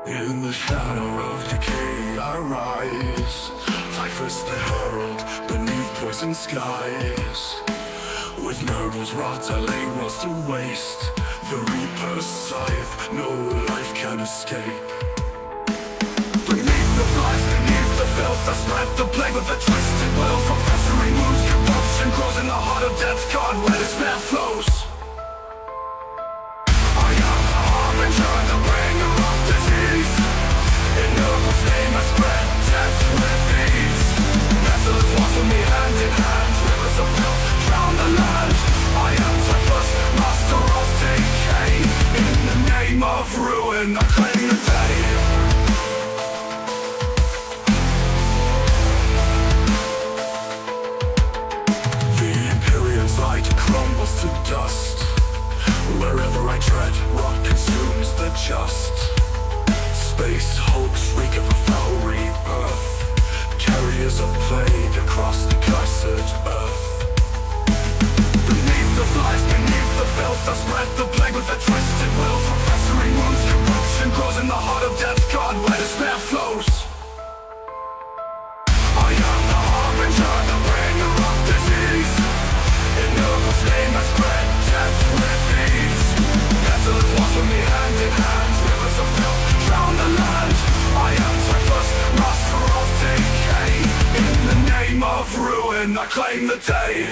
In the shadow of decay I rise, Typhus the herald beneath poison skies. With Nurgles rot I lay worlds to waste. The Reaper's scythe, no life can escape. Beneath the flies, beneath the filth, I spread the plague with a twisted will. From festering wounds, corruption grows in the heart of death, God, where despair flows. I am the harbinger, the bringer of disease. In Nurgles' name I spread death with ease. Vessels walk with me hand in hand, rivers of filth drown the land. I am Typhus, master of decay. In the name of ruin, I claim the day. Crumbles to dust. Wherever I tread, rot consumes the just. Space hulks reek of a foul rebirth, carriers of plague across the cursed earth. Beneath the flies, beneath the filth, I spread the plague with a twisted will. From festering wounds, corruption grows in the heart of death, God, where despair flows. I am the harbinger, the bringer of disease. In Nurgles' name I spread death with ease. Vessels walk with me hand in hand, rivers of filth drown the land. I am Typhus, master of decay. In the name of ruin, I claim the day.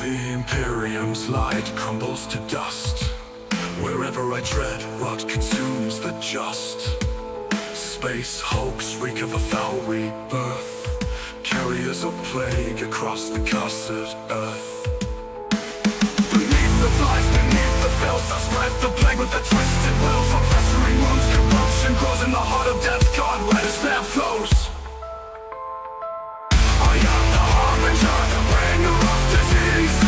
The Imperium's light crumbles to dust. Wherever I tread, rot consumes the just. Space hulks reek of a foul rebirth, carriers of plague across the cursed earth. Beneath the flies, beneath the filth, I spread the plague with a twisted will. From festering wounds, corruption grows in the heart of death, God, where despair flows. I am the harbinger, the bringer of disease.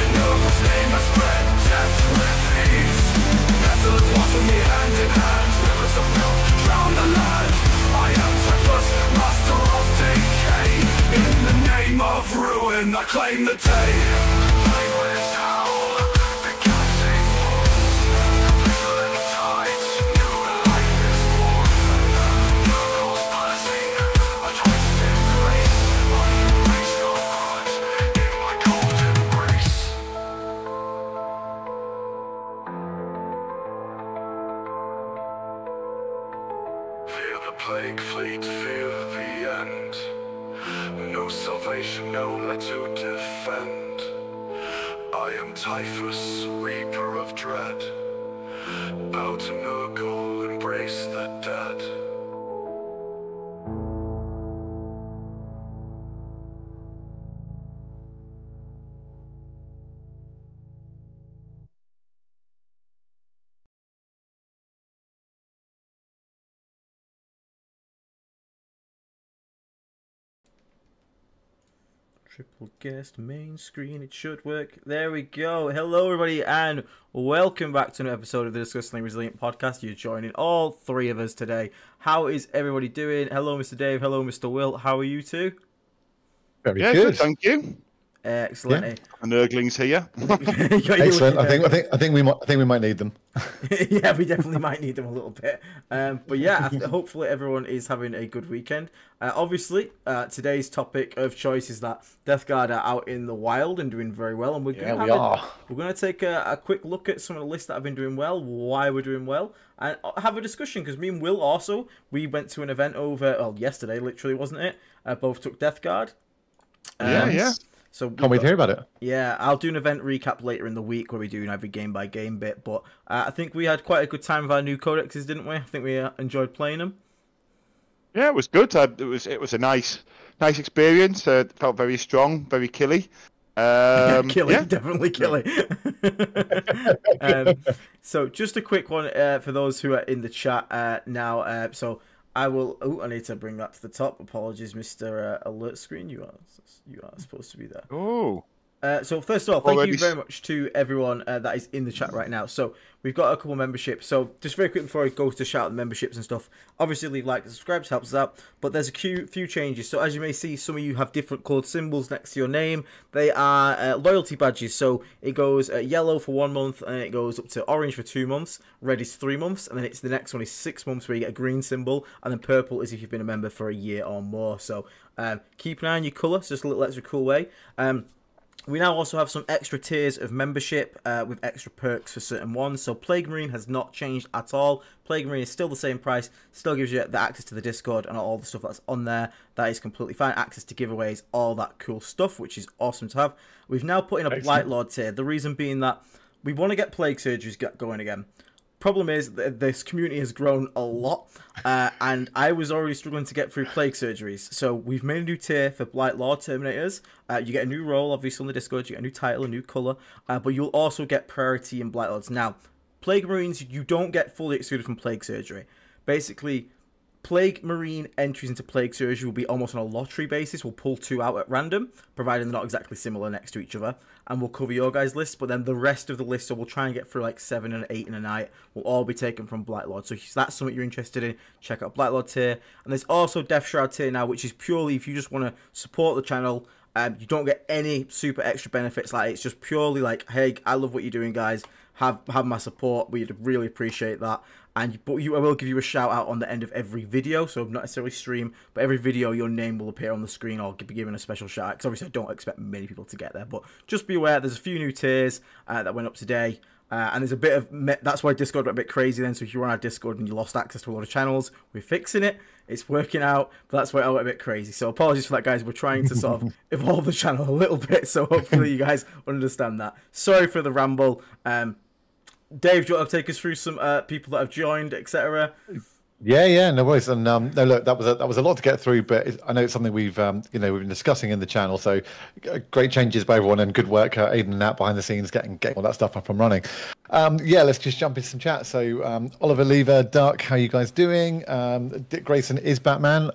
In Nurgles' name I spread death with ease. Vessels walk with me hand in hand, rivers of filth drown the land. I am Typhus, master of decay. In the name of ruin, I claim the day. Language howl, the gassing walls, vigilant tides, new life is born. Nurgles buzzing, a twisted grace. I embrace your heart in my cold embrace. Fear the plague fleet, fear the end. No salvation, no let to defend. I am Typhus, reaper of dread. Bow to Nurgle, embrace the dead. Triple guest main screen, it should work. There we go. Hello everybody and welcome back to another episode of the Disgustingly Resilient podcast. You're joining all three of us today. How is everybody doing? Hello Mr. Dave, hello Mr. Will. How are you two? Very good. Thank you. Excellent. Yeah. The Nurglings here. Excellent. I think we might need them. Yeah, we definitely might need them a little bit. But yeah, hopefully everyone is having a good weekend. Obviously, today's topic of choice is that Death Guard are out in the wild and doing very well, and we're going to take a quick look at some of the lists that have been doing well, why we're doing well, and have a discussion, because me and Will also, we went to an event over, yesterday, literally, wasn't it? Both took Death Guard. Yeah. So can't wait to hear about it. Yeah, I'll do an event recap later in the week where we do every game by game bit. But I think we had quite a good time with our new codexes, didn't we? I think we enjoyed playing them. Yeah, it was good. It was a nice experience. Felt very strong, very killy. Definitely killy. So just a quick one for those who are in the chat now. So I will. Oh, I need to bring that to the top. Apologies, Mr. Alert Screen. You are supposed to be there. Oh. So first of all, thank Already you very much to everyone that is in the chat right now. So we've got a couple memberships. So just very quick before I go to shout out the memberships and stuff, obviously leave like and subscribe, helps us out. But there's a few changes. So as you may see, some of you have different coloured symbols next to your name. They are loyalty badges. So it goes yellow for 1 month, and it goes up to orange for 2 months, red is 3 months, and then it's the next one is 6 months where you get a green symbol, and then purple is if you've been a member for a year or more. So keep an eye on your colour. It's just a little extra cool way. We now also have some extra tiers of membership with extra perks for certain ones. So Plague Marine has not changed at all. Plague Marine is still the same price, still gives you the access to the Discord and all the stuff that's on there. That is completely fine. Access to giveaways, all that cool stuff, which is awesome to have. We've now put in a Blight Lord tier. The reason being that we want to get Plague Surgeries going again. Problem is that this community has grown a lot, and I was already struggling to get through Plague Surgeries. So we've made a new tier for Blight Lord Terminators. You get a new role, obviously, on the Discord. You get a new title, a new colour, but you'll also get priority in Blight Lords. Now, Plague Marines, you don't get fully excluded from Plague Surgery. Basically, Plague Marine entries into Plague Surgery will be almost on a lottery basis. We'll pull 2 out at random, providing they're not exactly similar next to each other, and we'll cover your guys' list. But then the rest of the list, so we'll try and get through like 7 and 8 in a night, will all be taken from Blight Lord. So if that's something you're interested in, check out Blight Lord tier. And there's also Death Shroud tier now, which is purely if you just want to support the channel. You don't get any super extra benefits. Like, it's just purely like, hey, I love what you're doing, guys. Have my support. We'd really appreciate that. I will give you a shout out on the end of every video, so not necessarily stream, but every video your name will appear on the screen or be given a special shout out, because obviously I don't expect many people to get there, but just be aware there's a few new tiers that went up today, and there's a bit of, that's why Discord went a bit crazy then, so if you're on our Discord and you lost access to a lot of channels, we're fixing it, it's working out, but that's why I went a bit crazy, so apologies for that, guys. We're trying to sort of evolve the channel a little bit, so hopefully you guys understand that. Sorry for the ramble. Dave, do you want to take us through some people that have joined, etc.? Yeah, no worries. And no, look, that was a lot to get through, but I know it's something we've we've been discussing in the channel. So great changes by everyone, and good work, Aiden and Nat behind the scenes, getting all that stuff up and running. Yeah, let's just jump into some chat. So Oliver Lever, Duck, how you guys doing? Dick Grayson is Batman.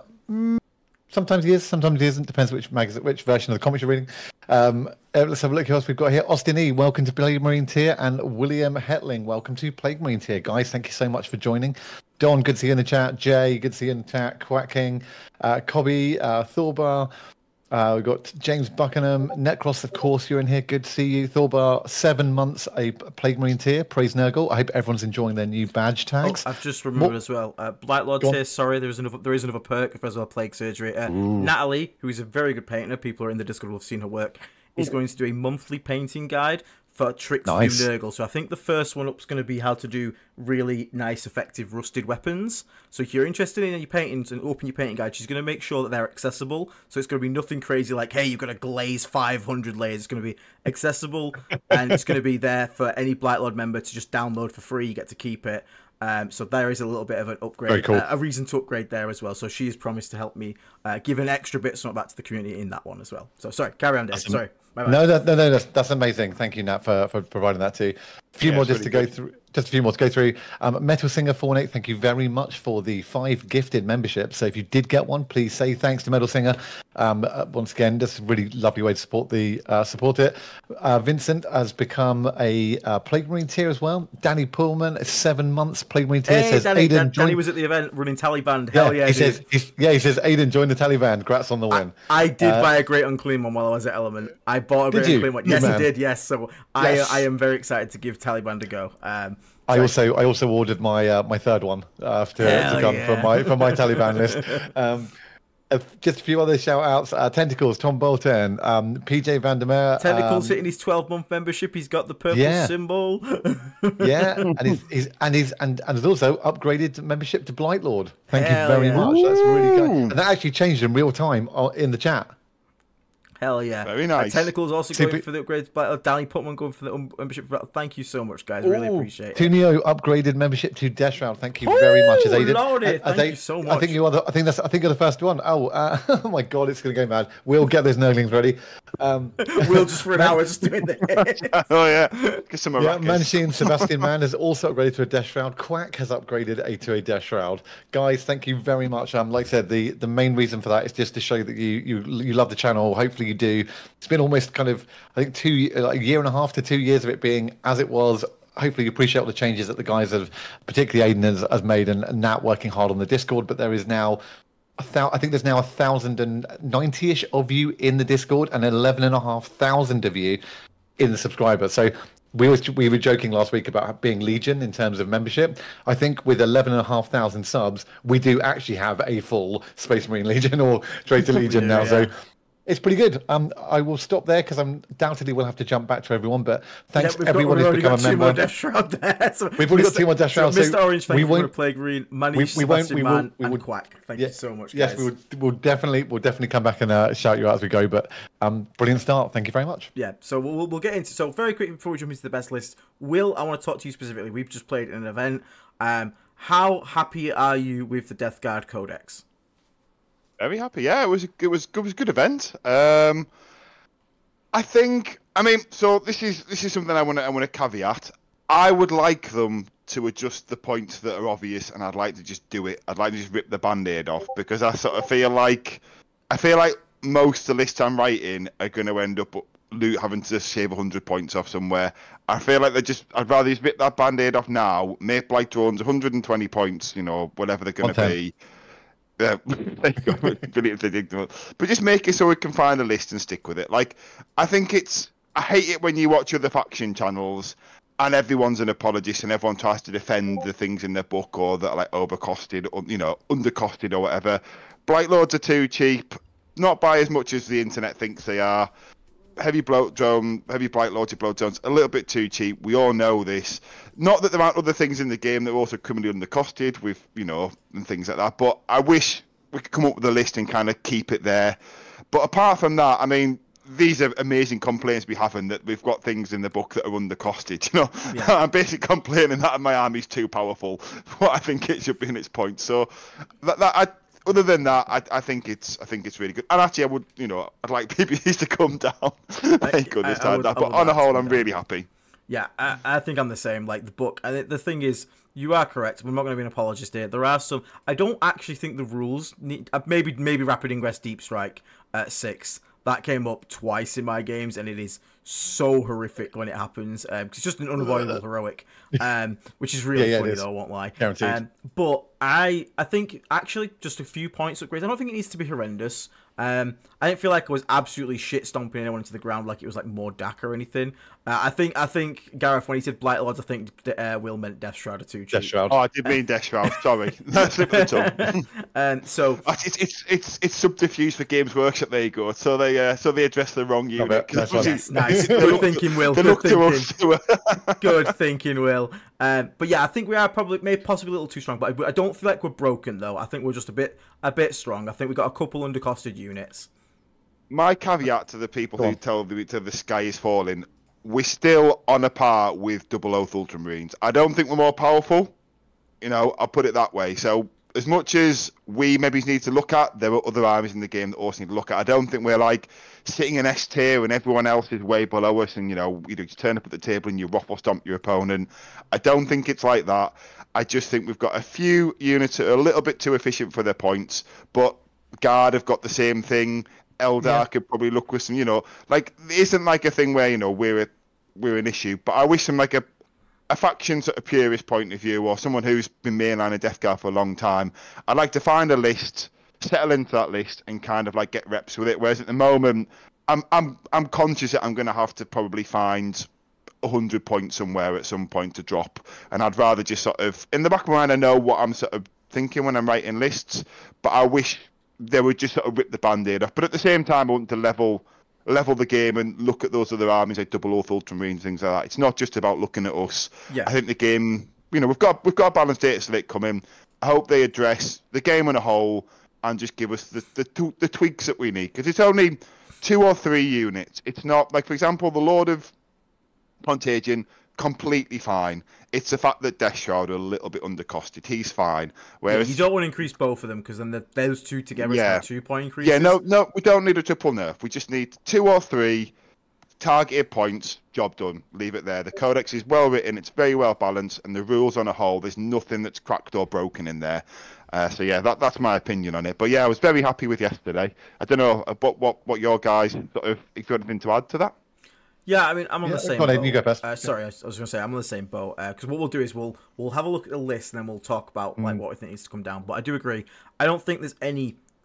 Sometimes he is, sometimes he isn't. Depends which magazine, which version of the comics you're reading. Let's have a look who else we've got here. Austin E, welcome to Plague Marine tier, and William Hetling, welcome to Plague Marine tier. Guys, thank you so much for joining. Don, good to see you in the chat. Jay, good to see you in the chat. Quack King, Cobby, Thorbar. We've got James Buckingham, Necros, of course, you're in here. Good to see you. Thorbar, 7 months, a Plague Marine tier. Praise Nurgle. I hope everyone's enjoying their new badge tags. Oh, I've just remembered as well. Blight Lord tier, sorry, there is another perk as well, Plague Surgery. Natalie, who is a very good painter, people are in the Discord will have seen her work, is going to do a monthly painting guide for tricks to do Nurgle. So I think the first one up is going to be how to do really nice, effective rusted weapons. So if you're interested in your paintings and open your painting guide, she's going to make sure that they're accessible. So it's going to be nothing crazy like, hey, you've got to glaze 500 layers. It's going to be accessible, and it's going to be there for any Blight Lord member to just download for free. You get to keep it. So there is a little bit of an upgrade, very cool. A reason to upgrade there as well. So she has promised to help me give an extra bit something back to the community in that one as well. So sorry, carry on, Dave. Sorry. No, that's amazing. Thank you, Nat, for providing that too. A few more just to go through. Just a few more to go through. Metal Singer 48, thank you very much for the 5 gifted memberships. So if you did get one, please say thanks to Metal Singer. Once again, just a really lovely way to support it. Vincent has become a Plague Marine tier as well. Danny Pullman, 7 months Plague Marine tier. Hey, says Danny was at the event running Taliban. Hell yeah, he says Aiden joined the Taliban. Congrats on the win. I did buy a Great Unclean one while I was at Element. I bought a Great Unclean one. Yes, I did. Yes, so I am very excited to give Taliban a go. I also ordered my my third one to come from my Taliban list. Just a few other shout outs. Tentacles, Tom Bolton, PJ Vandermeer. Tentacles hitting his 12-month membership. He's got the purple symbol. Yeah, and he's has also upgraded membership to Blight Lord. Thank you very much. That's really good. And that actually changed in real time in the chat. Hell yeah. Very nice. Tentacles also going for the upgrades. Danny Putman going for the membership. Thank you so much, guys. Really appreciate it. Tunio upgraded membership to Death Shroud. Thank you very much, as Aiden. Lordy, thank you so much. I think you're the first one. Oh my god, it's going to go mad. We'll get those Nurglings ready. We'll just for an hour just doing this. Oh yeah. Get some Manchin Sebastian Mann has also upgraded to a Death Shroud. Quack has upgraded to a Death Shroud. Guys, thank you very much. Like I said, the main reason for that is just to show that you love the channel. Hopefully you do. It's been almost kind of, I think, a year and a half to 2 years of it being as it was. Hopefully you appreciate all the changes that the guys have, particularly Aiden has made, and Nat working hard on the Discord. But there is now I think there's now 1,090-ish of you in the Discord and 11,500 of you in the subscriber. So we were joking last week about being Legion in terms of membership. I think with 11,500 subs, we do actually have a full Space Marine Legion or Traitor Legion now. Yeah. So it's pretty good. I will stop there because I'm undoubtedly will have to jump back to everyone. But thanks everyone who's become a member. We've already got 2 more Death Shroud there. So we've already got 2 more Death Shroud. So Mr. Orange, thank you for Plague Green, Manish, and Quack. Thank you so much, guys. Yes, we'll definitely come back and shout you out as we go. But brilliant start. Thank you very much. Yeah. So we'll get into. So very quickly before we jump into the best list, Will, I want to talk to you specifically. We've just played in an event. How happy are you with the Death Guard Codex? Very happy. Yeah, it was a good event. I mean, so this is something I want to caveat. I would like them to adjust the points that are obvious, and I'd like to just do it. I'd like to just rip the band-aid off, because I sort of feel like most of the lists I'm writing are going to end up having to shave 100 points off somewhere. I feel like I'd rather just rip that band-aid off now, make Blight Drones 120 points, whatever they're going to be. Yeah, brilliant. But just make it so we can find a list and stick with it. Like, I hate it when you watch other faction channels and everyone's an apologist and everyone tries to defend the things in their book or that are like overcosted or undercosted or whatever. Blight Lords are too cheap, not by as much as the internet thinks they are. Heavy Blight Lords, Bloat Zones, a little bit too cheap. We all know this. Not that there aren't other things in the game that are also criminally undercosted with, and things like that. But I wish we could come up with a list and kind of keep it there. But apart from that, I mean, these are amazing complaints we have, and that we've got things in the book that are undercosted. Yeah. I'm basically complaining that my army's too powerful for what I think it should be in its point. So other than that, I think it's really good. And actually, I would, I'd like PBEs to come down. Thank goodness that. But on the whole, I'm really happy. Yeah, I think I'm the same. Like the book, and the thing is, you are correct. We're not going to be an apologist here. There are some. I don't actually think the rules need. Maybe Rapid Ingress Deep Strike at 6. That came up twice in my games, and it is so horrific when it happens. It's just an unavoidable heroic, which is really funny though, I won't lie. But I think actually just a few points upgrades. I don't think it needs to be horrendous. I didn't feel like I was absolutely shit stomping anyone into the ground like it was like more DAC or anything. I think Gareth, when he said Blight Lords, I think Will meant Death Shroud or 2 cheap. Death Shroud. Oh, I did mean Death Shroud. Sorry, that's slip of the tongue. So it's subterfuge for Games Workshop. There you go. So they address the wrong unit. Yes, nice. Good thinking, Will. Good thinking. Good thinking, Will. But yeah, I think we are possibly a little too strong. But I don't feel like we're broken though. I think we're just a bit strong. I think we've got a couple undercosted units. My caveat to the people who tell the sky is falling, we're still on a par with Double Oath Ultramarines. I don't think we're more powerful. I'll put it that way. So as much as we maybe need to look at, there are other armies in the game that also need to look at. I don't think we're like sitting in S tier and everyone else is way below us and, you just turn up at the table and you ruffle stomp your opponent. I don't think it's like that. I just think we've got a few units that are a little bit too efficient for their points, but Guard have got the same thing. Eldar could probably look with some, like, it isn't like a thing where, we're an issue, but I wish from like a faction sort of purist point of view, or someone who's been mainlining Death Guard for a long time, I'd like to find a list, settle into that list and kind of like get reps with it. Whereas at the moment, I'm conscious that I'm going to have to probably find 100 points somewhere at some point to drop, and I'd rather just sort of, in the back of my mind, I know what I'm sort of thinking when I'm writing lists, but I wish they would just sort of rip the band-aid off. But at the same time, I want to level the game and look at those other armies like Double Oath Ultramarines, things like that. It's not just about looking at us. Yeah. I think the game, we've got a balanced data slate coming. I hope they address the game on a whole and just give us the tweaks that we need, because it's only 2 or 3 units. It's not like, for example, the Lord of Contagion, completely fine. It's the fact that Death Shroud are a little bit undercosted. He's fine. Whereas you don't want to increase both of them, because then those two together is 2-point increases. Yeah, no, we don't need a triple nerf. We just need 2 or 3 targeted points, job done. Leave it there. The codex is well written, it's very well balanced, and the rules on a whole, there's nothing that's cracked or broken in there. So yeah, that's my opinion on it. But yeah, I was very happy with yesterday. I don't know what your guys sort of, if you have anything to add to that. Yeah, I mean, I'm on the same boat. boat. You go first. Sorry, I was going to say I'm on the same boat because what we'll do is we'll have a look at the list and then we'll talk about like what we think needs to come down. But I do agree. I don't think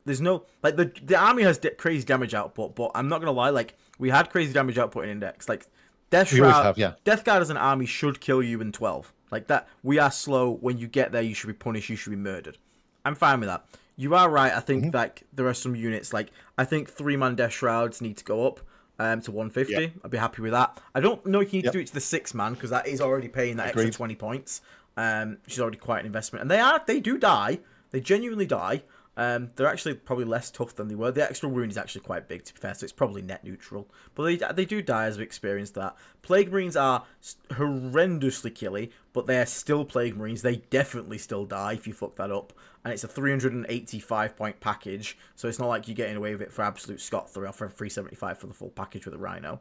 there's no like the army has crazy damage output, but I'm not going to lie, like we had crazy damage output in Index. Like Death Shroud, Death Guard as an army should kill you in 12. Like that, we are slow. When you get there, you should be punished. You should be murdered. I'm fine with that. You are right. I think like there are some units like I think 3-man Death Shrouds need to go up. To 150. Yep. I'd be happy with that. I don't know if you need to do it to the 6-man because that is already paying that extra 20 points. Which is already quite an investment. And they do die. They genuinely die. They're actually probably less tough than they were. The extra wound is actually quite big, to be fair, so it's probably net neutral. But they do die, as we've experienced that. Plague Marines are horrendously killy, but they're still Plague Marines. They definitely still die if you fuck that up. And it's a 385-point package, so it's not like you're getting away with it for absolute scot-free or for 375 for the full package with a Rhino.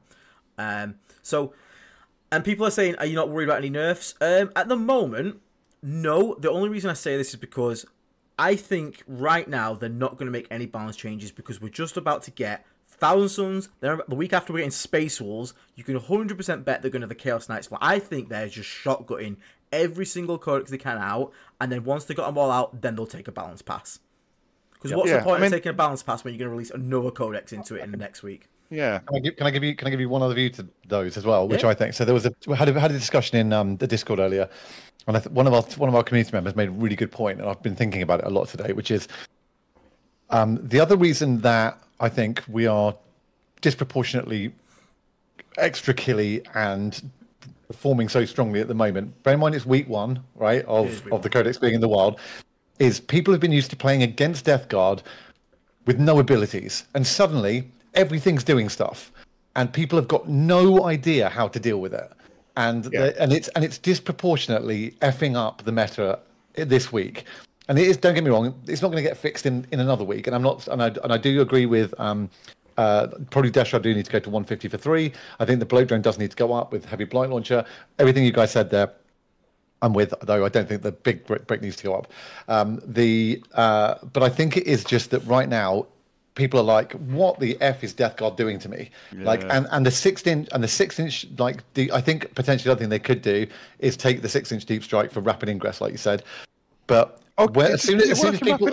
And people are saying, are you not worried about any nerfs? At the moment, no. The only reason I say this is because I think right now they're not going to make any balance changes because we're just about to get Thousand Suns. Then the week after we're getting Space Wolves. You can 100% bet they're going to have the Chaos Knights. Well, I think they're just shotgunning every single codex they can out, and then once they got them all out, then they'll take a balance pass. Because what's the point of taking a balance pass when you're going to release another codex into it in the next week? Yeah. Can I give you one other view to those as well, which I think so. We had a discussion in the Discord earlier, and one of our community members made a really good point, and I've been thinking about it a lot today, which is the other reason that I think we are disproportionately extra killy and performing so strongly at the moment. Bear in mind it's week 1, right, of the codex being in the wild. Is people have been used to playing against Death Guard with no abilities, and suddenly everything's doing stuff, and people have got no idea how to deal with it, and it's disproportionately effing up the meta this week. And it is. Don't get me wrong; it's not going to get fixed in another week. And I'm not. And I do agree with probably Death Shroud do need to go to 150 for 3. I think the Bloat Drone does need to go up with Heavy Blight Launcher. Everything you guys said there, I'm with, though I don't think the big brick needs to go up. But I think it is just that right now people are like, what the F is Death Guard doing to me? Yeah. Like, and the 6-inch like I think potentially the other thing they could do is take the 6-inch deep strike for rapid ingress, like you said. But as soon as people,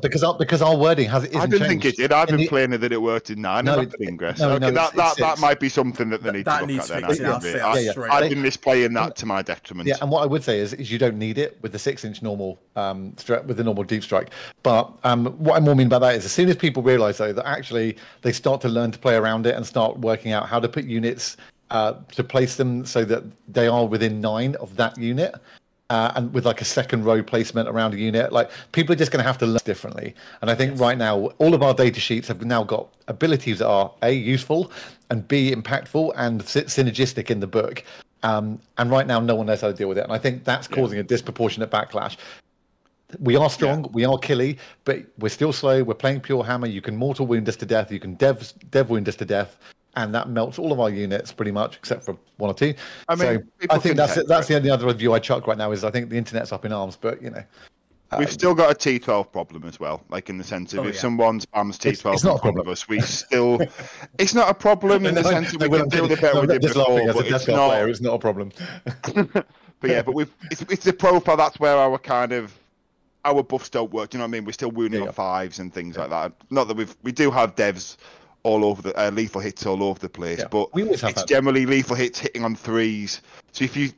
because our wording has it. I didn't think it did. I've been playing that it worked in 9 rapid ingress. That might be something that they need to look at. Then I've been misplaying that to my detriment. Yeah, and what I would say is you don't need it with the 6-inch normal with the normal deep strike. But what I more mean by that is as soon as people realise though that actually they start to learn to play around it and start working out how to put units to place them so that they are within 9 of that unit. And with like a second row placement around a unit, like people are just going to have to learn differently. And I think right now, all of our data sheets have now got abilities that are A, useful, and B, impactful and synergistic in the book. And right now, no one knows how to deal with it. And I think that's causing a disproportionate backlash. We are strong, we are killy, but we're still slow. We're playing pure hammer. You can mortal wound us to death. You can dev wound us to death. And that melts all of our units pretty much, except for 1 or 2. I mean, so I think that's the only other view I chuck right now is I think the internet's up in arms, but you know. We've still got a T12 problem as well, like in the sense of if someone spams T12 in front of us, we still... It's not a problem in the sense of we can deal with it with it before, but it's not... It's not a problem. But yeah, but it's the profile, that's where our buffs don't work, do you know what I mean? We're still wounding on 5s and things like that. Not that we do have devs all over the lethal hits all over the place, but it's generally lethal hits hitting on 3s. So if you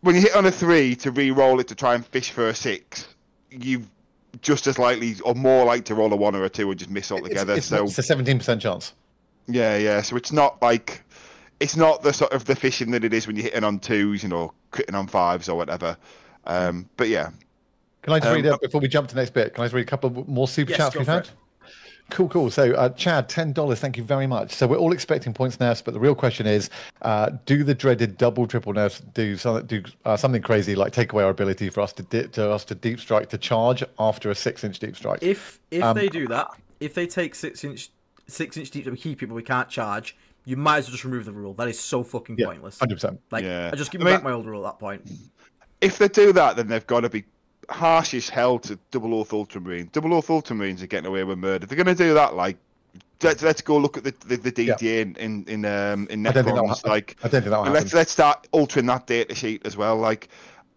when you hit on a 3 to re-roll it to try and fish for a 6, you've just as likely or more likely to roll a 1 or a 2 and just miss altogether. It's a 17% chance. Yeah. So it's not the sort of the fishing that it is when you're hitting on 2s, you know, critting on 5s or whatever. But yeah. Can I just read before we jump to the next bit? Can I just read a couple more super chats we've had? Cool. So, Chad, $10. Thank you very much. So we're all expecting points nerfs, but the real question is, do the dreaded double, triple nerfs do something crazy like take away our ability for us to deep strike to charge after a 6-inch deep strike? If they do that, if they take 6-inch 6-inch deep, we keep it, but we can't charge. You might as well just remove the rule. That is so fucking pointless. 100%. Like, Yeah. I just give me back my old rule at that point. If they do that, then they've got to be harsh as hell to Double Oath Ultramarine. Double Oath Ultramarines are getting away with murder. If they're going to do that, like, let's go look at the DTA in Necrons. Like, I don't think that will happen. Let's start altering that data sheet as well. Like,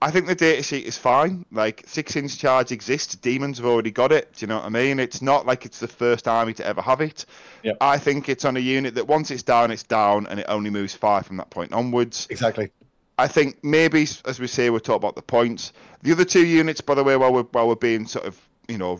I think the data sheet is fine. Like, 6-inch charge exists. Demons have already got it. Do you know what I mean? It's not like it's the first army to ever have it. Yep. I think it's on a unit that once it's down, and it only moves 5 from that point onwards. Exactly. I think maybe, as we say, we'll talk about the points. The other 2 units, by the way, while we're being sort of,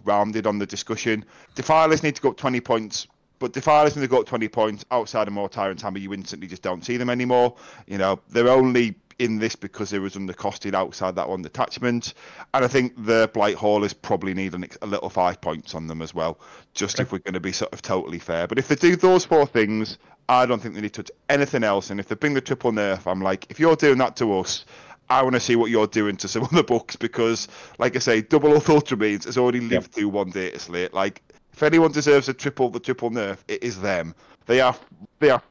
rounded on the discussion, Defilers need to go up 20 points. But Defilers, when they go up 20 points, outside of Mortar and Hammer, you instantly just don't see them anymore. They're only in this because they was undercosted outside that one detachment. And I think the Blight Haulers probably need a little 5 points on them as well, just if we're going to be sort of totally fair. But if they do those 4 things, I don't think they need to touch anything else. And if they bring the triple nerf, I'm like, if you're doing that to us, I want to see what you're doing to some of the books, because, like I say, Double Oath Ultramarines has already lived through one data slate. Like, if anyone deserves the triple nerf, it is them. They are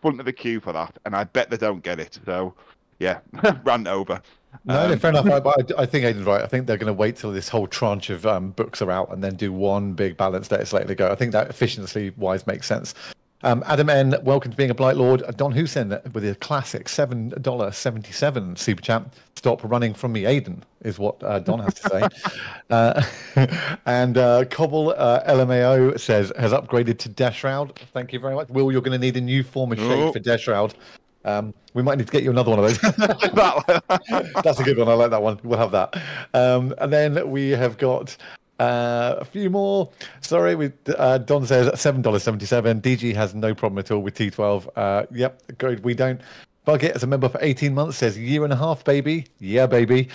front of the queue for that, and I bet they don't get it. So, yeah, rant over. No, fair enough. I think Aiden's right. I think they're going to wait till this whole tranche of books are out and then do one big balanced data slate to go. I think that efficiency-wise makes sense. Adam N, welcome to being a Blight Lord. Don Hussein with a classic $7.77 super chat. Stop running from me, Aiden, is what Don has to say. And Cobble LMAO says, has upgraded to Death Shroud. Thank you very much. Will, you're going to need a new form of shape for Death Shroud. We might need to get you another one of those. That's a good one. I like that one. We'll have that. And then we have got a few more. Sorry, Don says $7.77. DG has no problem at all with T12. Yep, good. We don't. Bucket as a member for 18 months says 1.5 years, baby. Yeah, baby.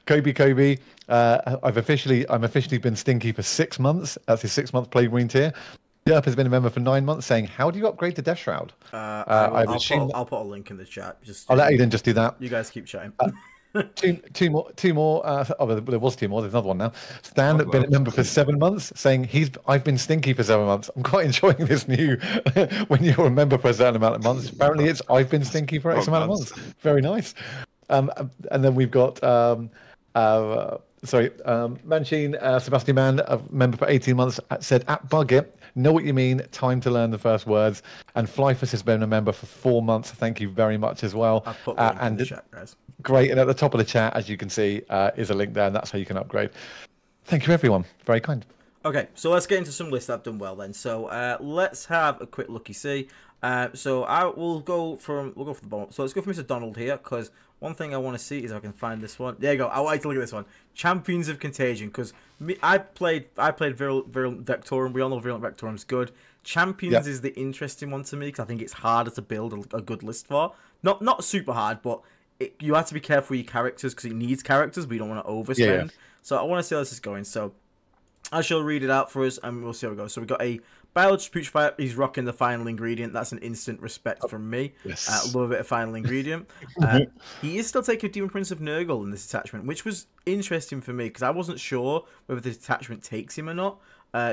Kobe. I'm officially been stinky for 6 months. That's his 6-month play green tier. Yerp has been a member for 9 months, saying, how do you upgrade to Death Shroud? I'll put a link in the chat. I'll let Aiden just do that. You guys keep chatting. Two more. There was 2 more. There's another one now. Stan, been a member for 7 months, saying I've been stinky for 7 months. I'm quite enjoying this new when you're a member for a certain amount of months. Apparently, it's I've been stinky for X amount of months. Very nice. And then we've got Manchin, Sebastian Mann, a member for 18 months, said at Bucket, know what you mean, time to learn the first words. And Flyfus has been a member for 4 months. Thank you very much as well. I've put a link in the chat, guys. Great. And at the top of the chat, as you can see, is a link there, and that's how you can upgrade. Thank you, everyone. Very kind. Okay, so let's get into some lists that have done well then. So let's have a quick looky see. So we'll go for the bottom. So let's go for Mr. Donald here, because one thing I want to see is if I can find this one. There you go. I want to look at this one. Champions of Contagion, because I played Virulent Vectorum. We all know Virulent Vectorum's good. Champions is the interesting one to me, because I think it's harder to build a good list for. Not super hard, but you have to be careful with your characters, because it needs characters, but you don't want to overspend. So I want to see how this is going. So I shall read it out for us, and we'll see how it goes. So we've got a Biologist Putrefier. He's rocking the final ingredient. That's an instant respect from me. Yes. Love a bit of final ingredient. He is still taking Demon Prince of Nurgle in this attachment, which was interesting for me, because I wasn't sure whether this attachment takes him or not,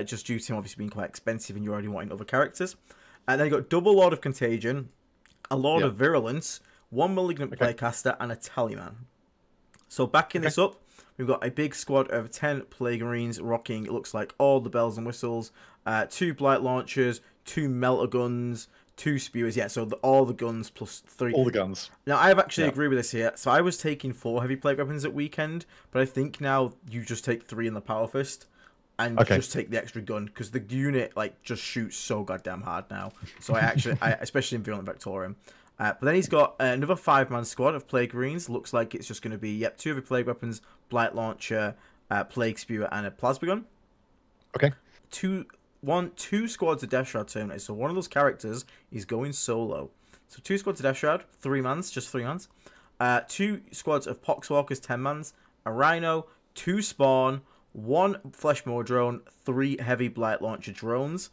just due to him obviously being quite expensive and you're already wanting other characters. And then you got double Lord of Contagion, a Lord of Virulence, 1 Malignant Playcaster, and a Tallyman. So backing this up, we've got a big squad of 10 Plague Marines rocking, it looks like, all the bells and whistles, 2 Blight Launchers, 2 Melter Guns, 2 Spewers. Yeah, so all the guns plus 3. All the guns. Now, I've actually agreed with this here. So I was taking 4 Heavy Plague Weapons at weekend, but I think now you just take 3 in the Power Fist and just take the extra gun, because the unit just shoots so goddamn hard now. So I especially in Virulent Vectorum. But then he's got another 5-man squad of Plague Marines. Looks like it's just going to be, 2 Heavy Plague Weapons, Blight Launcher, Plague Spewer, and a Plasma Gun. Okay. 2 squads of Death Shroud Terminators. So one of those characters is going solo. So 2 squads of Death Shroud, 3 mans, just 3 mans. 2 squads of Poxwalkers, 10 mans. A Rhino, 2 Spawn, 1 Fleshmaw Drone, 3 Heavy Blight Launcher Drones.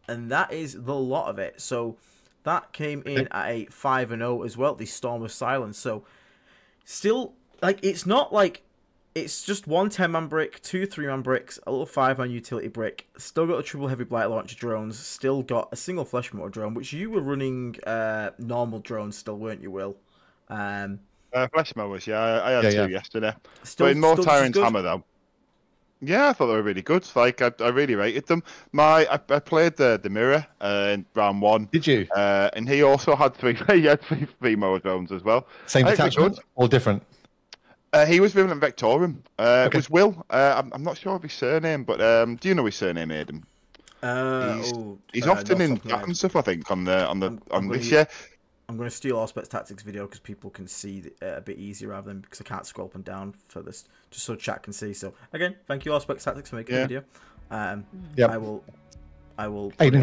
And that is the lot of it. So that came in at a 5-0 as well, the Storm of Silence. So still, it's not it's just one 10-man brick, two 3-man bricks, a little 5-man utility brick. Still got a triple heavy blight launcher drones. Still got a single flesh mortar drone, which you were running normal drones still, weren't you, Will? Flesh mowers, yeah. I had two yesterday. Still, but in more still Tyrant's Hammer, though. Yeah, I thought they were really good. Like, I really rated them. I played the mirror in round 1. Did you? And he also had three mower drones as well. Same detachment or different? He was with an Vectorum. It was Will. I'm not sure of his surname, but do you know his surname, Aiden? He's often in chat and stuff, I think, on this year. I'm going to steal Auspex Tactics video because people can see a bit easier rather than because I can't scroll up and down for this, just so chat can see. So again, thank you Auspex Tactics for making the video. I will. Aiden,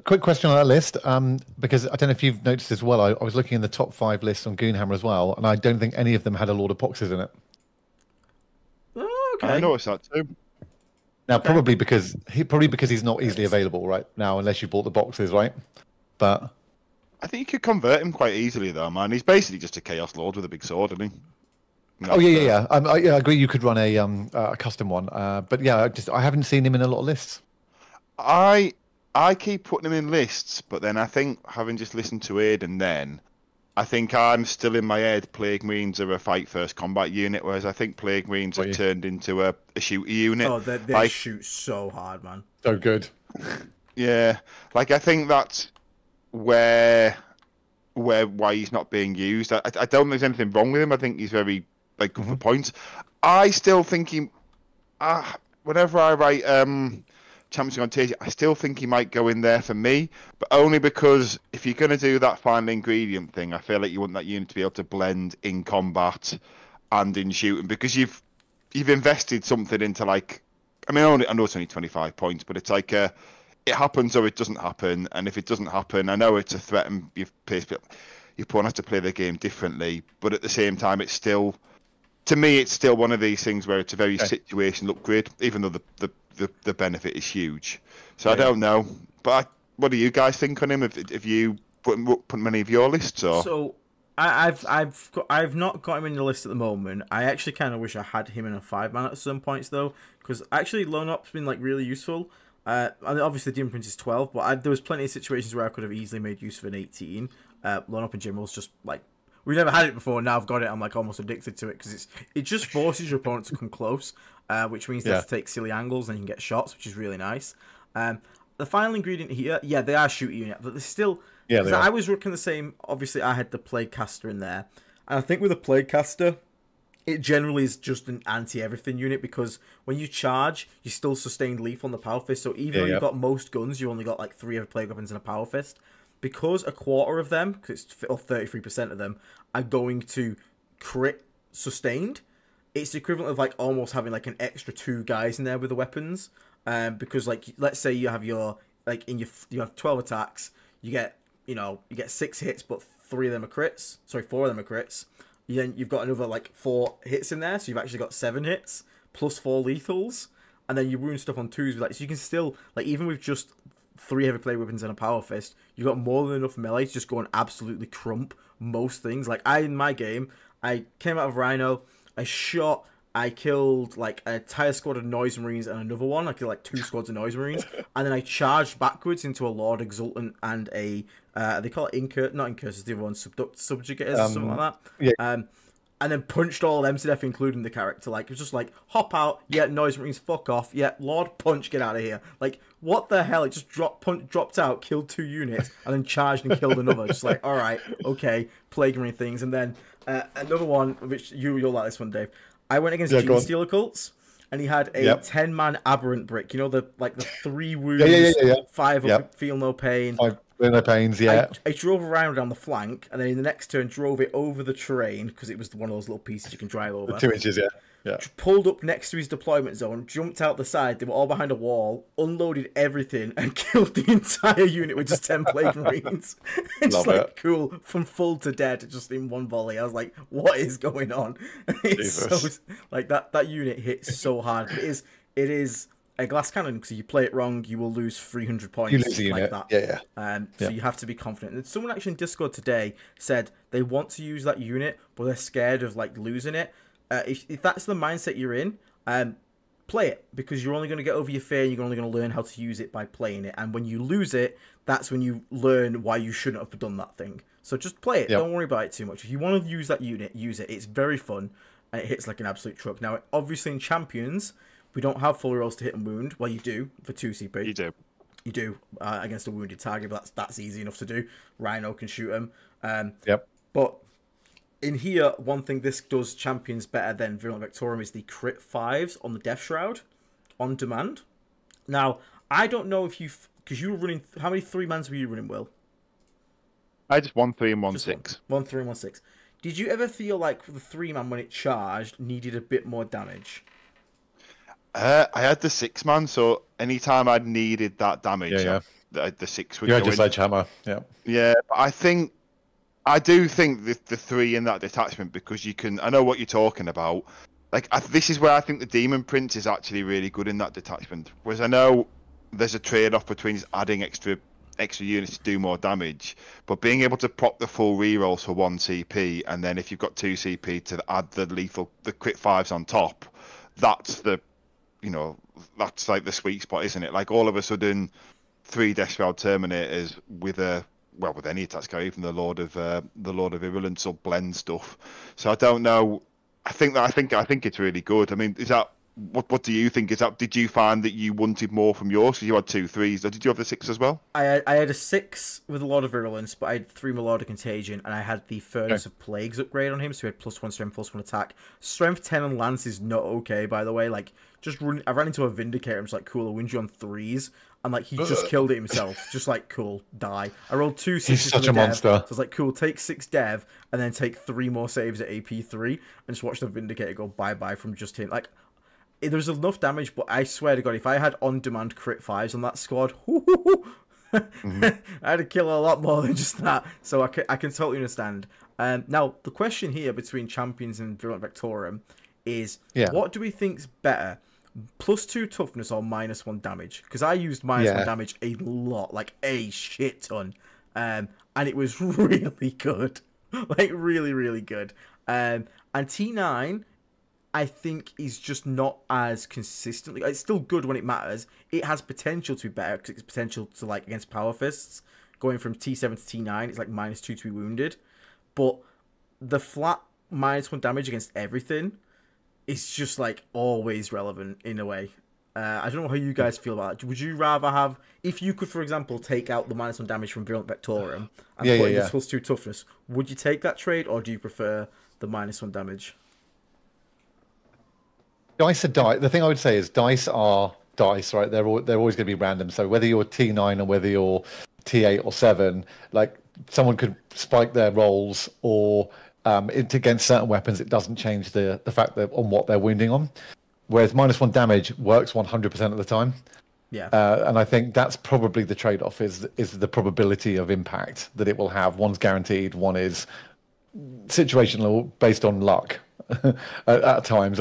quick question on that list, because I don't know if you've noticed as well. I was looking in the top 5 lists on Goonhammer as well, and I don't think any of them had a Lord of Boxes in it. Okay. I noticed that too. Now, probably because he's not easily available right now, unless you bought the boxes, right? But I think you could convert him quite easily, though, man. He's basically just a Chaos Lord with a big sword, isn't he? I agree. You could run a custom one, but yeah, I haven't seen him in a lot of lists. I keep putting him in lists, but then I think, having just listened to Aiden, then I think I'm still in my head. Plague Marines are a fight first combat unit, whereas I think Plague Marines have turned into a shooter unit. Oh, they shoot so hard, man. So good. Yeah, like I think that's why he's not being used. I don't think there's anything wrong with him. I think he's very good for points. I still think he. Whenever I write Champions on TJ, I still think he might go in there for me, but only because if you're going to do that final ingredient thing, I feel like you want that unit to be able to blend in combat and in shooting, because you've invested something into, like, I mean, I know it's only 25 points, but it's like it happens or it doesn't happen, and if it doesn't happen, I know it's a threat and your opponent has to play the game differently, but at the same time, it's still, to me, it's still one of these things where it's a very situational upgrade, even though the benefit is huge. So I don't know, but what do you guys think on him? If you put many of your lists, or so I've not got him in the list at the moment. I actually kind of wish I had him in a 5-man at some points though, because actually Lone Op's been like really useful. And obviously Demon Prince is 12, but there was plenty of situations where I could have easily made use of an 18. Lone Op in general is just like, we never had it before. Now I've got it. I'm like almost addicted to it because it just forces your opponent to come close, which means they have to take silly angles and you can get shots, which is really nice. The final ingredient here, they are shooter unit, but they're still. I was working the same. Obviously, I had the Plague Caster in there, and I think with a Plague Caster, it generally is just an anti-everything unit because when you charge, you still sustain lethal on the Power Fist. So even though you've got most guns, you only got like 3 of Plague Weapons and a Power Fist. Because a quarter of them, because it's 33% of them, are going to crit sustained, it's the equivalent of like almost having like an extra 2 guys in there with the weapons. Because like let's say you have you have 12 attacks, you get 6 hits, but 4 of them are crits. Then you've got another like 4 hits in there, so you've actually got 7 hits plus 4 lethals, and then you wound stuff on 2s with so you can still, like, even with just 3 heavy play weapons and a Power Fist, you got more than enough melee to just go and absolutely crump most things. Like in my game, I came out of Rhino, I killed like an entire squad of Noise Marines and another one. I killed like 2 squads of Noise Marines, and then I charged backwards into a Lord Exultant and a they call it not Incursors, the other one, Subjugators or something like that. And then punched all of them to death, including the character. Like, it was just like, hop out, Noise Marines, fuck off, Lord Punch, get out of here. Like, what the hell? It just dropped out, killed 2 units, and then charged and killed another. Just like, alright, okay, Plague Marine things. And then another one, which you'll like this one, Dave. I went against Gene Stealer Cults, and he had a 10-man Aberrant Brick. You know, the 3 wounds, 5 up, feel no pain. 5 feel no pains, I drove around down the flank, and then in the next turn drove it over the terrain, because it was one of those little pieces you can drive over. 2 inches, Pulled up next to his deployment zone, jumped out the side, they were all behind a wall, unloaded everything, and killed the entire unit with just 10 Plague Marines. It's like, cool, from full to dead, just in one volley. I was like, what is going on? It's so, like, that unit hits so hard. It is a glass cannon, because you play it wrong, you will lose 300 points. You lose the unit. Like that. So you have to be confident. And someone actually in Discord today said they want to use that unit, but they're scared of like losing it. if that's the mindset you're in, play it, because you're only going to get over your fear, and you're only going to learn how to use it by playing it. And when you lose it, that's when you learn why you shouldn't have done that thing. So just play it. Yep. Don't worry about it too much. If you want to use that unit, use it. It's very fun, and it hits like an absolute truck. Now, obviously in Champions, we don't have full rolls to hit and wound. Well, you do for 2 CP. You do against a wounded target, but that's easy enough to do. Rhino can shoot him. But in here, one thing this does Champions better than Virulent Victorium is the crit 5s on the Death Shroud on demand. Now, I don't know if because you were running, how many 3-mans were you running, Will? I just 1-3 and 1-6. 1-3 and 1-6. Did you ever feel like the 3-man when it charged needed a bit more damage? I had the 6-man, so anytime I needed that damage, the 6 would go in. You had your sledgehammer, Yeah, but I do think the 3 in that detachment, because you can. I know what you're talking about. Like this is where I think the Demon Prince is actually really good in that detachment. Whereas I know there's a trade-off between just adding extra units to do more damage, but being able to prop the full rerolls for 1 CP, and then if you've got 2 CP to add the crit 5s on top, that's that's like the sweet spot, isn't it? Like all of a sudden, 3 Death Shroud Terminators with any attack carry, even the Lord of Virulence or blend stuff. So I don't know. I think it's really good. I mean, is that what do you think? Did you find that you wanted more from yours? Because you had 2 3s. Or did you have the 6 as well? I had a 6 with a Lord of Virulence, but I had 3 Melodic Contagion, and I had the Furnace of Plagues upgrade on him, so he had +1 strength, +1 attack. Strength 10 on Lance is not okay, by the way. Like, I ran into a Vindicator, I'm just like, cool, I'll win you on 3s. And like, he just killed it himself. Just like, cool, die. I rolled 2 6s. He's such a monster. So I was like, cool, take 6 dev, and then take 3 more saves at AP3, and just watch the Vindicator go bye-bye from just him. Like, there's enough damage, but I swear to God, if I had on-demand crit 5s on that squad, I had to kill a lot more than just that. So I can totally understand. Now, the question here between Champions and Virulent Victorium is, what do we think's better? +2 toughness or -1 damage? Because I used -1 damage a lot, like a shit ton. And it was really good. Like, really, really good. And T9, I think, is just not as consistently. It's still good when it matters. It has potential to be better, because it's potential to, like, against Power Fists. Going from T7 to T9, it's like -2 to be wounded. But the flat -1 damage against everything, it's just like always relevant in a way. I don't know how you guys feel about it. Would you rather have, if you could, for example, take out the -1 damage from Virulent Victorium and put in the +2 toughness, would you take that trade, or do you prefer the -1 damage? Dice are dice. The thing I would say is dice are dice, right? They're always going to be random. So whether you're T9 or whether you're T8 or 7, like, someone could spike their rolls, or against certain weapons, it doesn't change the fact that on what they're wounding on. Whereas -1 damage works 100% of the time. Yeah. And I think that's probably the trade-off is the probability of impact that it will have. One's guaranteed, one is situational based on luck at times,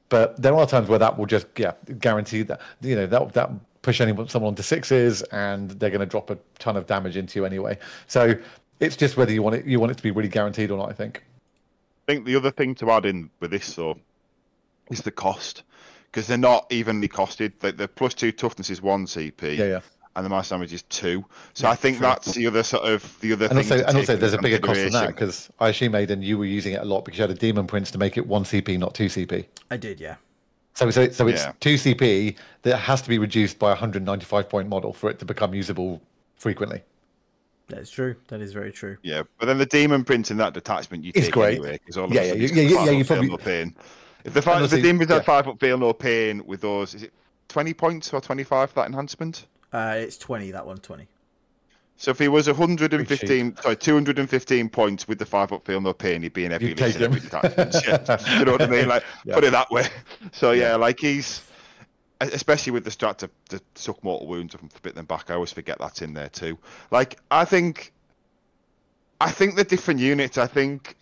but there are times where that will just guarantee that that push someone onto 6s, and they're going to drop a ton of damage into you anyway. So it's just whether you want it to be really guaranteed or not, I think. I think the other thing to add in with this, though, is the cost, because they're not evenly costed. The +2 toughness is 1 CP, and the mass damage is 2. So I think that's the other thing. And also, there's a bigger cost than that, because I assume, Aiden, you were using it a lot because you had a Demon Prince to make it 1 CP, not 2 CP. I did, yeah. So it's 2 CP that has to be reduced by a 195 point model for it to become usable frequently. That is true. That is very true. Yeah, but then the Demon Prince in that detachment you take great. anyway, because you probably. No pain. If the Demon Prince had 5-foot feel no pain with those, is it 20 points or 25 for that enhancement? It's 20. That one, 20. So if he was 215 points with the 5-foot feel no pain, he'd be in every list, every detachment. You know what I mean? Like, put it that way. So like he's, especially with the strat to suck mortal wounds from Forbidden back, I always forget that's in there too. Like, I think the different units, I think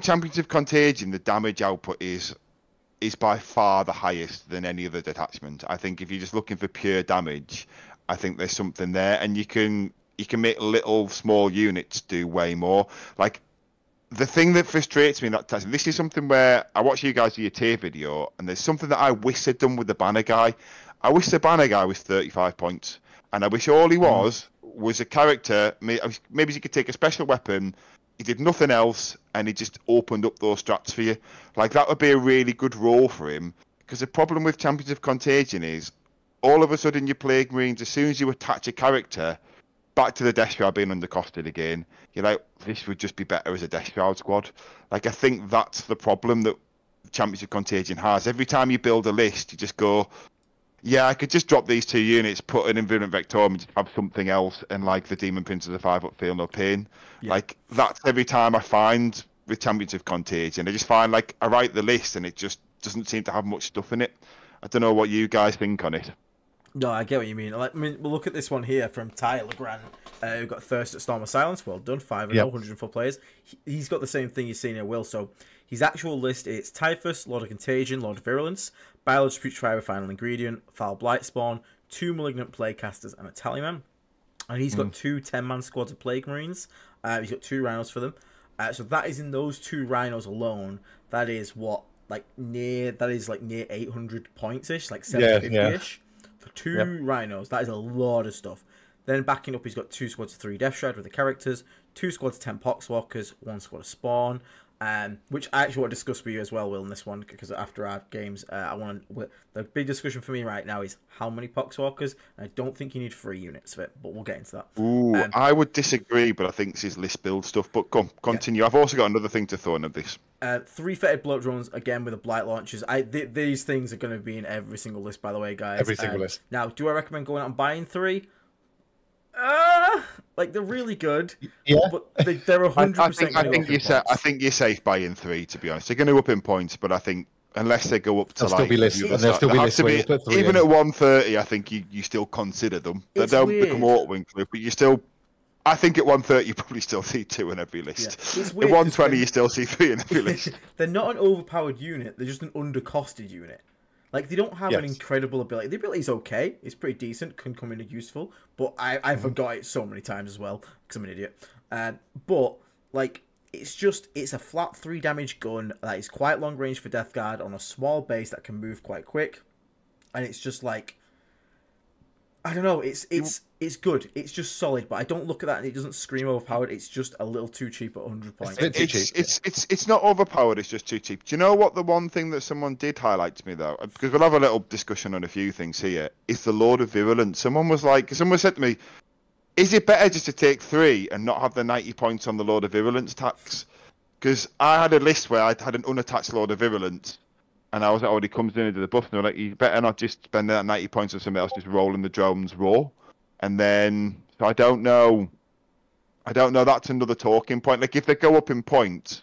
Champions of Contagion, the damage output is by far the highest than any other detachment. I think if you're just looking for pure damage, I think there's something there, and you can make little small units do way more. Like, the thing that frustrates me in that test, and this is something where I watch you guys do your tier video, and there's something that I wish they'd done with the banner guy. I wish the banner guy was 35 points, and I wish all he was a character. Maybe he could take a special weapon. He did nothing else, and he just opened up those strats for you. Like, that would be a really good role for him. Because the problem with Champions of Contagion is, all of a sudden, your Plague Marines, as soon as you attach a character, back to the Death Shroud being undercosted again, you're like, this would just be better as a Death Shroud squad. Like, I think that's the problem that Champions of Contagion has. Every time you build a list, you just go, yeah, I could just drop these 2 units, put an Invirulent Vector, and just have something else, and like the Demon Princes of 5 up feel no pain. Yeah. Like, that's every time I find with Champions of Contagion. I just find, like, I write the list and it just doesn't seem to have much stuff in it. I don't know what you guys think on it. No, I get what you mean. Like, I mean, we'll look at this one here from Tyler Grant. We've got Thirst at Storm of Silence. Well done. 5-0, 104 players. He's got the same thing you've seen here, Will. So his actual list is Typhus, Lord of Contagion, Lord of Virulence, Biologist Putrefier, Final Ingredient, Foul Blight Spawn, 2 Malignant Plaguecasters, and a Tallyman. And he's got 2 10-man squads of Plague Marines. He's got 2 Rhinos for them. So that is in those 2 Rhinos alone. That is what, like near 800 points-ish, like 750-ish. For 2 Rhinos, that is a lot of stuff. Then backing up, he's got 2 squads of 3 Death Shroud with the characters, 2 squads of 10 Poxwalkers, 1 squad of Spawn, which I actually want to discuss with you as well, Will, in this one, because after our games, the big discussion for me right now is how many Poxwalkers. I don't think you need 3 units of it, but we'll get into that. Ooh, I would disagree, but I think this is list build stuff. But continue. Yeah. I've also got another thing to throw in at this. 3 fetid bloat drones, again with the blight launchers. These things are going to be in every single list, by the way, guys. Every single list. Now, do I recommend going out and buying 3? Like, they're really good. Yeah, but they're 100%. I think you're safe buying 3. To be honest, they're going to up in points, but I think unless they go up to they'll still be listed. They'll still be listed. Even at 130, I think you still consider them. They don't become auto-wing, but you still. I think at 130 you probably still see 2 in every list. Yeah. At 120 you still see 3 in every list. They're not an overpowered unit. They're just an undercosted unit. Like, they don't have an incredible ability. The ability's okay. It's pretty decent. Can come in useful. But I forgot it so many times as well, because I'm an idiot. But, like, it's a flat 3 damage gun that is quite long range for Death Guard on a small base that can move quite quick. And it's just like, I don't know, it's good. It's just solid, but I don't look at that and it doesn't scream overpowered. It's just a little too cheap at 100 points. It's not overpowered, it's just too cheap. Do you know what the one thing that someone did highlight to me, though? Because we'll have a little discussion on a few things here. Is the Lord of Virulence. Someone said to me, is it better just to take 3 and not have the 90 points on the Lord of Virulence tax? Because I had a list where I had an unattached Lord of Virulence, and I was like, oh, he comes in into the buff, and they're like, you better not just spend that 90 points on something else, just rolling the drones raw. And then, so I don't know, that's another talking point. Like, if they go up in points,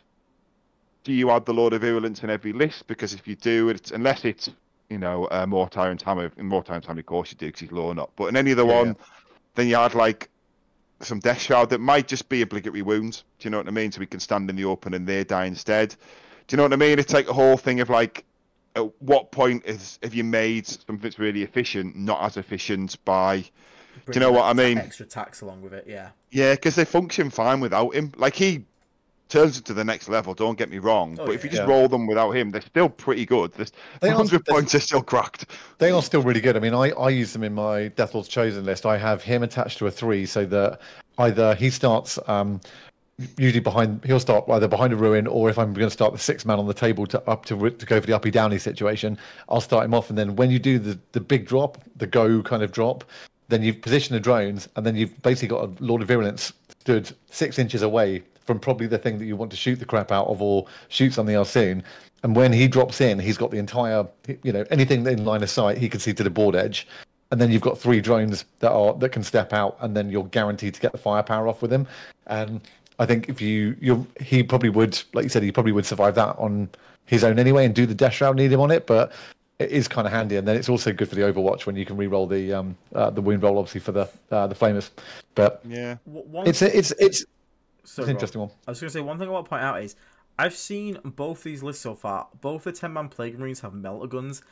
do you add the Lord of Virulence in every list? Because if you do, unless it's, more Tyrant's Hammer, in more Tyrant's Hammer, of course you do, because he's low or not. But in any other one, then you add, like, some Death Shroud that might just be obligatory wounds. Do you know what I mean? So we can stand in the open and they die instead. Do you know what I mean? It's like a whole thing of, like, at what point have you made something that's really efficient not as efficient by... Do you know what I mean? Extra tax along with it, yeah. Yeah, because they function fine without him. Like, he turns it to the next level, don't get me wrong. But if you just roll them without him, they're still pretty good. 100 points are still cracked. They are still really good. I mean, I use them in my Deathlord's Chosen list. I have him attached to a 3 so that either he starts... usually he'll start either behind a ruin, or if I'm going to start the 6-man on the table to go for the uppy downy situation, I'll start him off. And then when you do the big drop, the go kind of drop, then you've positioned the drones, and then you've basically got a Lord of Virulence stood 6 inches away from probably the thing that you want to shoot the crap out of or shoot something else soon. And when he drops in, he's got the entire, anything in line of sight, he can see to the board edge. And then you've got 3 drones that can step out, and then you're guaranteed to get the firepower off with him. And I think if he probably would, like you said, he probably would survive that on his own anyway and do the Death Shroud need him on it. But it is kind of handy, and then it's also good for the Overwatch when you can re-roll the wound roll, obviously for the flamers. But yeah, it's an interesting one. I was going to say one thing I want to point out is I've seen both these lists so far. Both the 10-man Plague Marines have melter guns.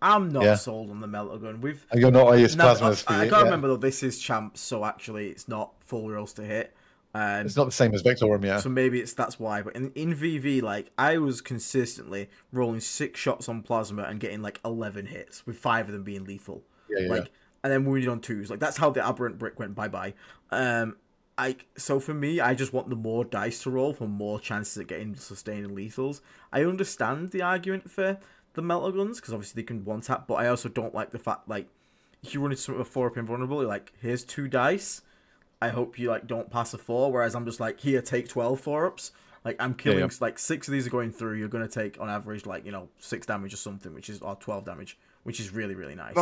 I'm not sold on the melter gun. You're not. I use plasmas for you. I can't remember though. This is champs, so actually it's not full rolls to hit. It's not the same as Victorum, yeah. So maybe that's why. But in VV, like, I was consistently rolling 6 shots on plasma and getting like 11 hits, with 5 of them being lethal. Yeah. Like, and then wounded on 2s. Like, that's how the aberrant brick went bye-bye. So for me, I just want the more dice to roll for more chances at getting sustained and lethals. I understand the argument for the melter guns, because obviously they can one-tap, but I also don't like the fact, like, if you run into something with a 4-up invulnerability, like, here's 2 dice, I hope you, like, don't pass a 4, whereas I'm just like, here, take 12 4-ups. Like, I'm killing, like, 6 of these are going through, you're going to take, on average, like, 6 damage or something, or 12 damage, which is really, really nice.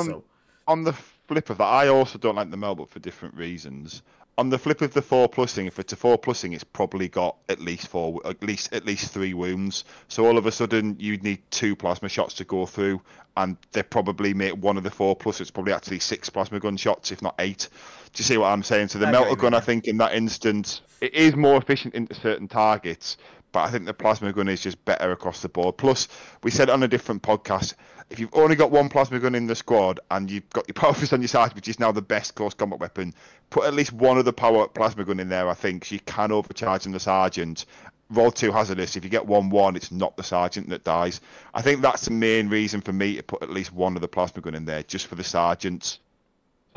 On the flip of that, I also don't like the melt, but for different reasons. On the flip of the 4+ thing, if it's a 4+ thing, it's probably got at least 3 wounds. So all of a sudden, you'd need 2 plasma shots to go through, and they probably make one of the 4+. It's probably actually 6 plasma gun shots, if not 8. Do you see what I'm saying? So the melter gun, I think, in that instance, it is more efficient into certain targets, but I think the plasma gun is just better across the board. Plus, we said on a different podcast, if you've only got 1 plasma gun in the squad and you've got your power fist on your side, which is now the best close combat weapon, put at least 1 of the power plasma gun in there, I think, so you can overcharge in the sergeant. Roll 2 hazardous. If you get 1-1, it's not the sergeant that dies. I think that's the main reason for me to put at least 1 of the plasma gun in there, just for the sergeants.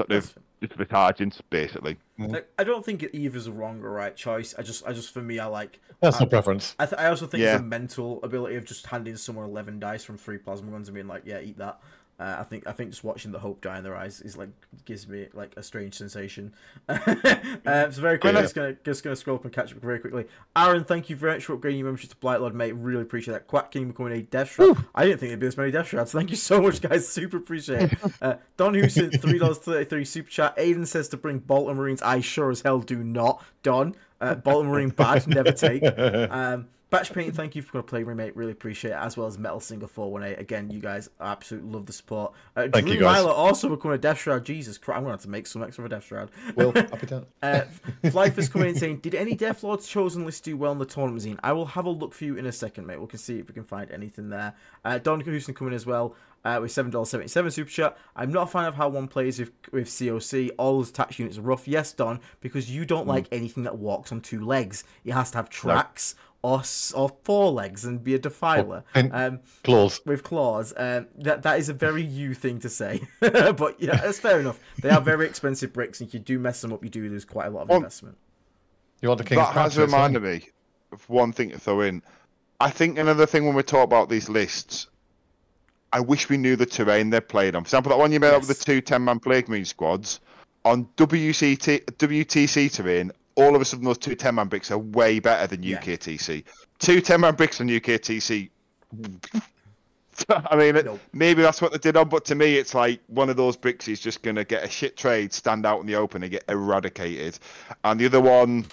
Just for the sergeants, basically. Like, I don't think either's a wrong or right choice. I just for me, I like... Personal preference. I also think it's a mental ability of just handing someone 11 dice from 3 plasma guns and being like, yeah, eat that. I think just watching the hope die in their eyes is like gives me like a strange sensation. So very quickly, just gonna scroll up and catch up very quickly. Aaron, thank you very much for upgrading your membership to Blightlord, mate. Really appreciate that. Quack King becoming a Death Shroud. I didn't think there'd be this many Death Shrouds. Thank you so much, guys. Super appreciate it. Don Houston, $3.33 super chat. Aiden says to bring Baltimore Marines. I sure as hell do not. Don, Baltimore Marine bad, never take. Batch Painting, thank you for going to play, mate. Really appreciate it. As well as Metal Singer 418. Again, you guys absolutely love the support. Thank Drew you, guys. Myler also becoming a Death Shroud. Jesus Christ, I'm going to have to make some extra of a Death Shroud. Well, up and down. Flyfist coming in saying, did any Death Lords chosen list do well in the tournament scene? I will have a look for you in a second, mate. We can see if we can find anything there. Don Houston coming as well. With $7.77 super chat. I'm not a fan of how one plays with COC. All those attached units are rough. Yes, Don, because you don't like anything that walks on 2 legs. It has to have tracks or 4 legs and be a defiler. Claws. With claws. That is a very you thing to say. But yeah, that's fair enough. They are very expensive bricks, and if you do mess them up, you do lose quite a lot of investment. You want the King's That has reminded me of one thing to throw in. I think another thing when we talk about these lists, I wish we knew the terrain they played on. For example, that one you made up with the 2 10-man Plague Marine squads, on WTC terrain, all of a sudden those 2 10-man bricks are way better than UKTC. 2 10-man bricks on UKTC, I mean, maybe that's what they did on, but to me it's like one of those bricks is just going to get a shit trade, stand out in the open and get eradicated. And the other one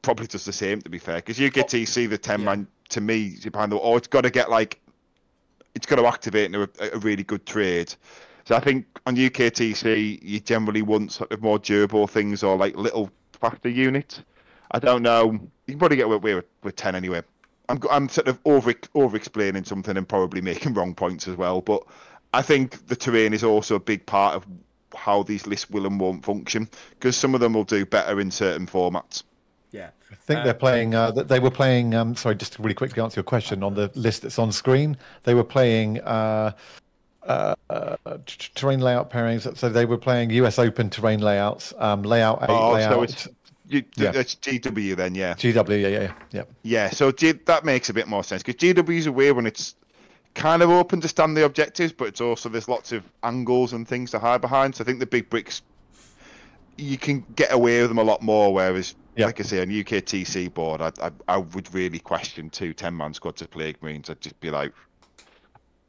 probably does the same, to be fair, because UKTC, the 10-man, to me, it's got to get like, it's got to activate into a really good trade. So I think on UKTC, you generally want sort of more durable things or like little faster units. I don't know. You can probably get away with 10 anyway. I'm sort of over explaining something and probably making wrong points as well. But I think the terrain is also a big part of how these lists will and won't function, because some of them will do better in certain formats. Yeah, I think they're playing. They were playing. Sorry, just to really quickly answer your question on the list that's on screen. They were playing terrain layout pairings. So they were playing US Open terrain layouts. Layout 8. So it's GW then, yeah. GW, yeah. Yeah, so that makes a bit more sense, because GW is a way when it's kind of open to stand the objectives, but it's also there's lots of angles and things to hide behind. So I think the big bricks, you can get away with them a lot more, whereas like I say, on UKTC board, I would really question 2 10-man squads of Plague Marines. I'd just be like,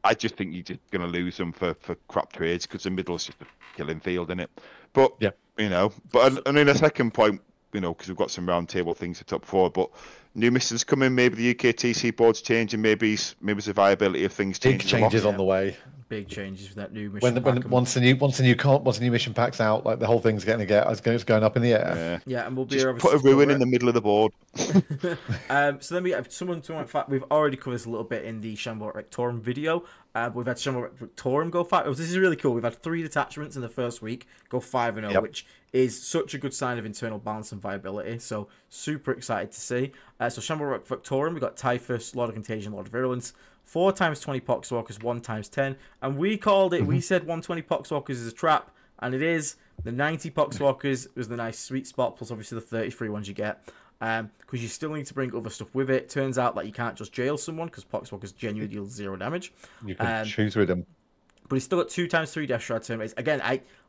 I just think you're just going to lose them for crap trades, because the middle's just a killing field, isn't it? But, you know, and in a second point, you know, because we've got some round table things to top forward, but new missions coming, maybe the UKTC board's changing, maybe the viability of things changing. Big changes on the way. Big changes with that new mission. Once a new mission pack's out, like the whole thing's it's going up in the air. Yeah, and we'll be just put a ruin in the middle of the board. So then we have someone to fact we've already covered this a little bit in the Shambler Rectorum video. We've had Shambler Rectorum go 5. This is really cool. We've had 3 detachments in the first week go 5-0, which is such a good sign of internal balance and viability. So super excited to see. So Shamrock Victorian, we got Typhus, Lord of Contagion, Lord of Virulence, 4 times 20 Poxwalkers, 1 times 10, and we called it. We said 120 Poxwalkers is a trap, and it is. The 90 Poxwalkers was the nice sweet spot, plus obviously the 33 ones you get. Because you still need to bring other stuff with it. Turns out that you can't just jail someone because Poxwalkers genuinely deal 0 damage. You can choose with them. But he's still got 2 times 3 Death Shroud turn rates. Again,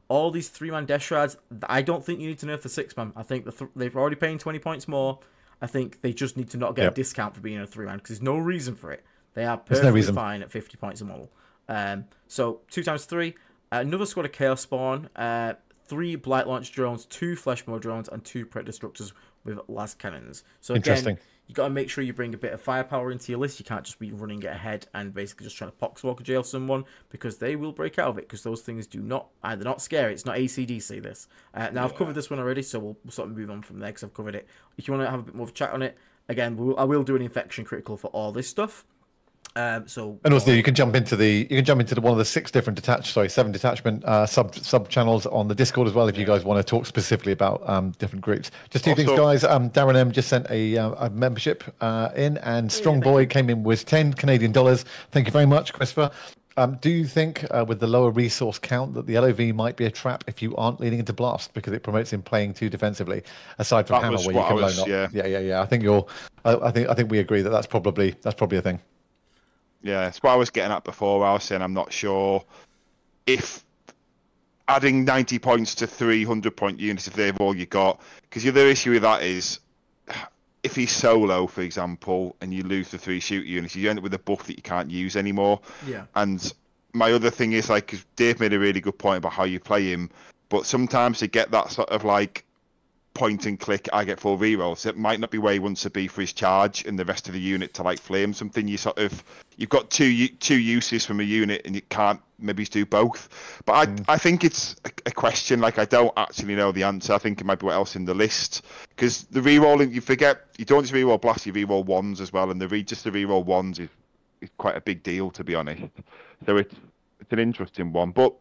all these 3-man Death Shards, I don't think you need to nerf the 6-man. I think they've already paying 20 points more. I think they just need to not get a discount for being a 3-man because there's no reason for it. They are perfectly fine at 50 points a model. So 2 times 3. Another squad of Chaos Spawn. 3 Blight Launch drones, 2 Flesh Mode drones, and 2 Predator Destructors with las cannons. So again, you got to make sure you bring a bit of firepower into your list. You can't just be running it ahead and basically just trying to Poxwalker jail someone because they will break out of it because those things do not, they're not scary. It's not ACDC this. Now I've covered this one already, so we'll sort of move on from there because I've covered it. If you want to have a bit more of a chat on it, again, I will do an infection critical for all this stuff. And also you can jump into one of the 7 detachment sub channels on the Discord as well if you guys want to talk specifically about different groups. Just two things, guys. Darren M just sent a membership in, and Strong Boy came in with $10 Thank you very much, Christopher. Do you think with the lower resource count that the LOV might be a trap if you aren't leaning into Blast because it promotes him playing too defensively, aside from Hammer where you can loan up? Yeah. I think we agree that that's probably a thing. Yeah, it's what I was getting at before. I was saying I'm not sure if adding 90 points to 300-point units, if they've all you got. Because the other issue with that is, if he's solo, for example, and you lose the 3 shooter units, you end up with a buff that you can't use anymore. Yeah. And my other thing is, like, 'cause Dave made a really good point about how you play him, but sometimes to get that sort of, like, point and click, I get full rerolls. It might not be where he wants to be for his charge and the rest of the unit to like flame something. You've got two uses from a unit and you can't maybe do both. But I think it's a question. Like, I don't actually know the answer. I think it might be what else in the list, because the rerolling, you forget you don't just reroll Blast, you reroll ones as well, and the reroll ones is quite a big deal, to be honest. So it's an interesting one. But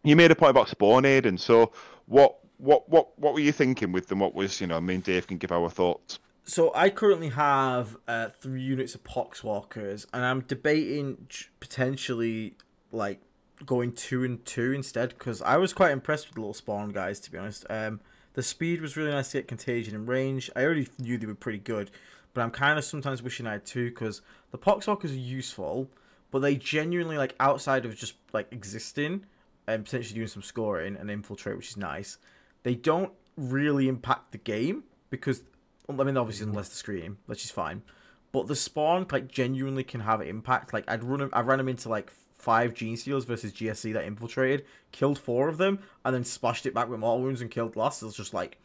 you made a point about Spawn, Aiden. So what were you thinking with them? What was, me and Dave can give our thoughts. So I currently have 3 units of Poxwalkers, and I'm debating potentially like going 2 and 2 instead, because I was quite impressed with the little Spawn guys, to be honest. The speed was really nice to get Contagion and range. I already knew they were pretty good, but I'm kind of sometimes wishing I had 2, because the Poxwalkers are useful, but they genuinely, like, outside of just like existing and potentially doing some scoring and infiltrate, which is nice, they don't really impact the game, because, I mean, obviously unless the screen, which is fine, but the Spawn, like, genuinely can have an impact. Like, I ran them into like 5 Gene Stealers versus GSC that infiltrated, killed 4 of them, and then splashed it back with mortal wounds and killed last. It was just like,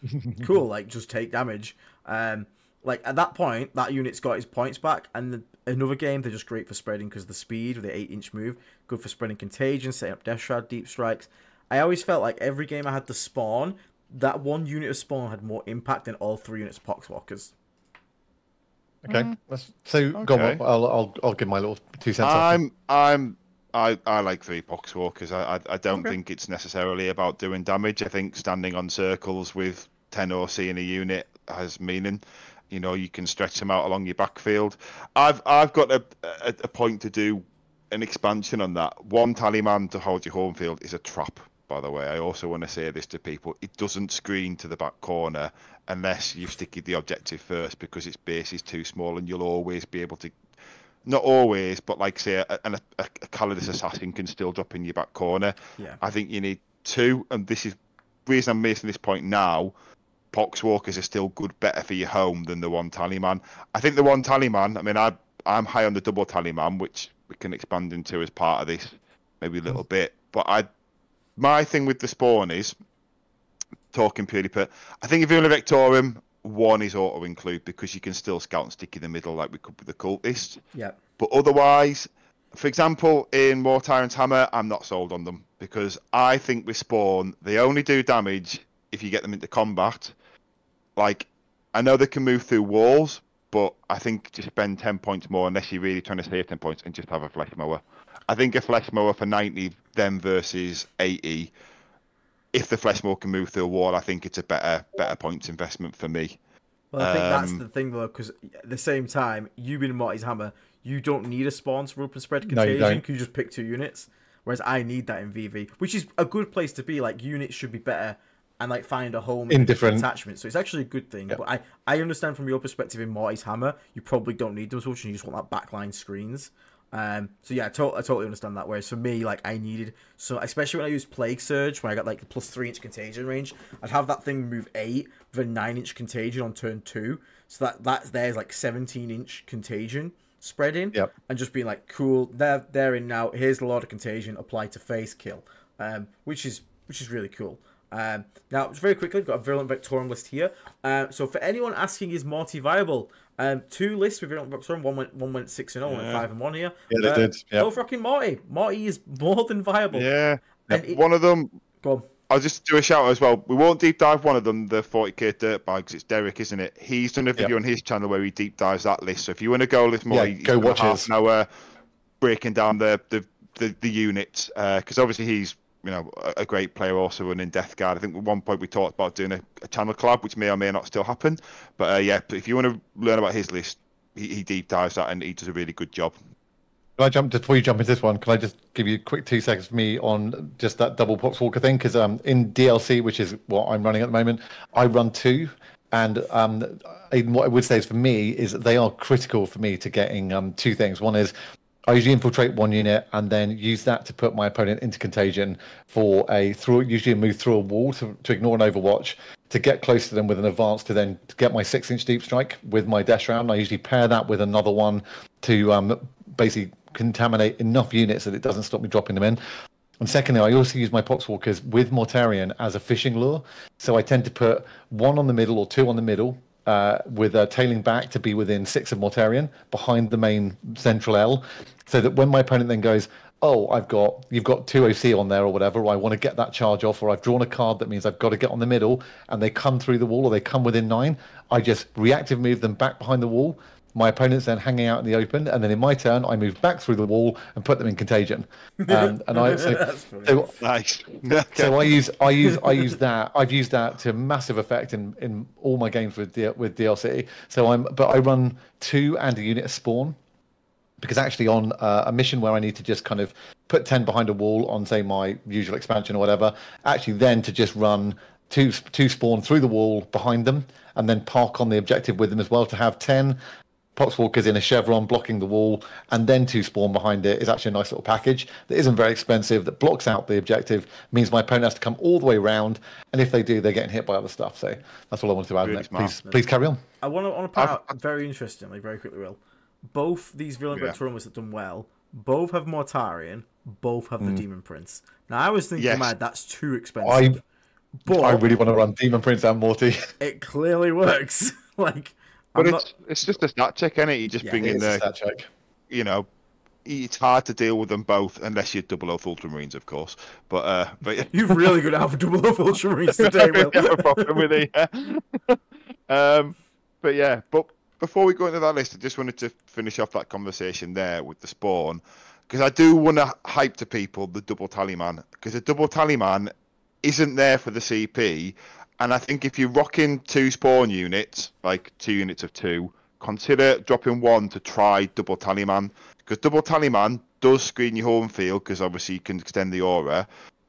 cool, like, just take damage. Like, at that point, that unit's got his points back, and another game, they're just great for spreading because the speed with the 8-inch move, good for spreading Contagion, setting up Death Shroud, Deep Strikes. I always felt like every game I had the Spawn, that one unit of Spawn had more impact than all 3 units of Poxwalkers. Okay, go on. I'll give my little 2 cents. I like 3 Poxwalkers. I don't think it's necessarily about doing damage. I think standing on circles with 10 OC in a unit has meaning. You can stretch them out along your backfield. I've got a point to do an expansion on that. 1 Tallyman to hold your home field is a trap, by the way. I also want to say this to people. It doesn't screen to the back corner unless you stick the objective first, because its base is too small, and you'll always be able to, not always, but like say a Calidus Assassin can still drop in your back corner. Yeah. I think you need 2, and this is the reason I'm making this point now. Poxwalkers are still better for your home than the 1 Tallyman. I think the 1 Tallyman, I mean, I'm high on the double Tallyman, which we can expand into as part of this, maybe a little bit. But my thing with the Spawn is, talking purely I think if you're in a Victorium, 1 is auto-include, because you can still scout and stick in the middle like we could with the Cultist. Yeah. But otherwise, for example, in War Tyrant's Hammer, I'm not sold on them, because I think with Spawn, they only do damage if you get them into combat. Like, I know they can move through walls, but I think just spend 10 points more unless you're really trying to save 10 points and just have a flesh mower. I think a flesh mower for 90, them versus 80, if the flesh maw can move through a wall, I think it's a better points investment for me. Well, I think that's the thing, though, because at the same time, you being Morty's Hammer, you don't need a spawn to rope and spread contagion, because you just pick 2 units. Whereas I need that in VV, which is a good place to be. Like, units should be better and, like, find a home in different attachments. So it's actually a good thing. Yep. But I understand from your perspective in Morty's Hammer, you probably don't need those, and you just want that backline screens. So yeah, I totally understand that. Whereas for me, like, I needed, so especially when I used Plague Surge, when I got like the plus 3-inch contagion range, I'd have that thing move 8 with a 9-inch contagion on turn 2. So there's like 17-inch contagion spreading, and just being like, cool, they're in now. Here's the Lord of Contagion, apply to face, kill, which is really cool. Now, just very quickly, we've got a Virulent Vectorum list here. So for anyone asking, is Morty viable? 2 lists with Virulent Vectorum. One went 6-0, one went 5-1 here. Yeah, they did. Yep. Both rocking Morty. Morty is more than viable. Yeah. One of them. Go on. I'll just do a shout out as well. We won't deep dive one of them, the 40k Dirtbags. It's Derek, isn't it? He's done a video on his channel where he deep dives that list. So if you want to go a little more, go watch half an hour breaking down the units, because obviously he's a great player also running Death Guard. I think at one point we talked about doing a channel collab, which may or may not still happen. But if you want to learn about his list, he deep dives that and he does a really good job. Before you jump into this one, can I just give you a quick 2 seconds for me on just that double Poxwalker thing? Because in DLC, which is what I'm running at the moment, I run 2. And what I would say is for me is that they are critical for me to getting 2 things. One is I usually infiltrate 1 unit and then use that to put my opponent into contagion for usually move through a wall to ignore an overwatch, to get close to them with an advance, to get my 6-inch deep strike with my dash round. I usually pair that with another one to basically contaminate enough units that it doesn't stop me dropping them in. And secondly, I also use my Poxwalkers with Mortarion as a fishing lure. So I tend to put 1 on the middle or 2 on the middle, with a tailing back to be within 6 of Mortarion behind the main central L, so that when my opponent then goes, oh, you've got 2 OC on there or whatever, or I want to get that charge off, or I've drawn a card that means I've got to get on the middle, and they come through the wall or they come within 9, I just reactive move them back behind the wall. My opponent's then hanging out in the open, and then in my turn, I move back through the wall and put them in contagion. And Nice. So I use that. I've used that to massive effect in all my games with DLC. So I run 2 and a unit of spawn, because actually on a mission where I need to just kind of put 10 behind a wall on, say, my usual expansion or whatever, actually then to just run two spawn through the wall behind them, and then park on the objective with them as well, to have 10 Poxwalkers in a chevron blocking the wall, and then 2 spawn behind it is actually a nice little package that isn't very expensive, that blocks out the objective, means my opponent has to come all the way around, and if they do, they're getting hit by other stuff. So that's all I wanted to add. Really please carry on. I want to point out very interestingly, very quickly, Will. Both these Virulent Vectorum have done well. Both have Mortarion. Both have the Demon Prince. Now I was thinking, man, that's too expensive. I really want to run Demon Prince and Morty. It clearly works. But it's just a stat check, isn't it? You just bring in the stat check. It's hard to deal with them both unless you're double oath Ultramarines, of course. But you've really got out for double oath Ultramarines today, Will. I have a problem with it. But before we go into that list, I just wanted to finish off that conversation there with the spawn, because I do want to hype to people the double Tallyman, because the double Tallyman isn't there for the CP. And I think if you're rocking 2 spawn units, like 2 units of 2, consider dropping 1 to try double Tallyman. Because double Tallyman does screen your home field, because obviously you can extend the aura.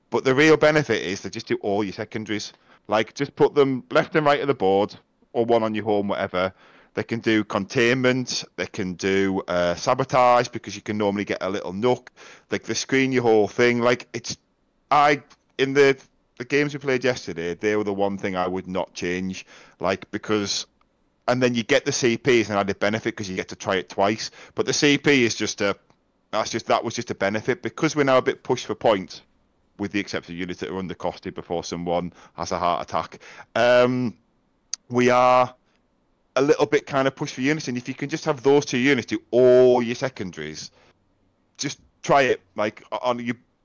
But the real benefit is to just do all your secondaries. Like, just put them left and right of the board, or 1 on your home, whatever. They can do containment, they can do sabotage, because you can normally get a little nook. Like, they screen your whole thing. Like, in the games we played yesterday, they were the one thing I would not change, and then you get the CP as an added benefit because you get to try it twice. But the CP is that was just a benefit, because we're now a bit pushed for points, with the exception of units that are undercosted before someone has a heart attack. We are a little bit kind of pushed for units, and if you can just have those 2 units do all your secondaries, just try it.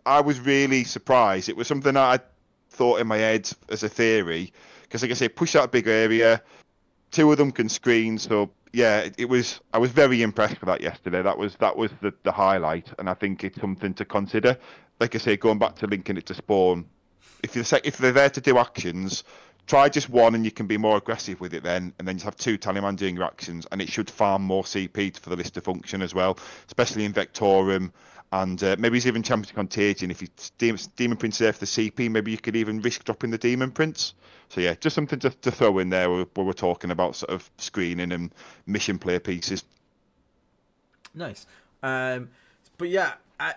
I was really surprised. It was something that I thought in my head as a theory, because like I say, push out a big area, 2 of them can screen. So yeah, I was very impressed with that yesterday. That was the highlight, and I think it's something to consider. Like I say, going back to linking it to spawn, if they're there to do actions, try just one and you can be more aggressive with it then, and then you have 2 Tallyman doing your actions, and it should farm more CP for the list to function as well, especially in Vectorum, and maybe it's even Champion Contagion. If you Demon Prince there for the CP, maybe you could even risk dropping the Demon Prince. So yeah, just something to throw in there where we're talking about sort of screening and mission player pieces. Nice. But yeah,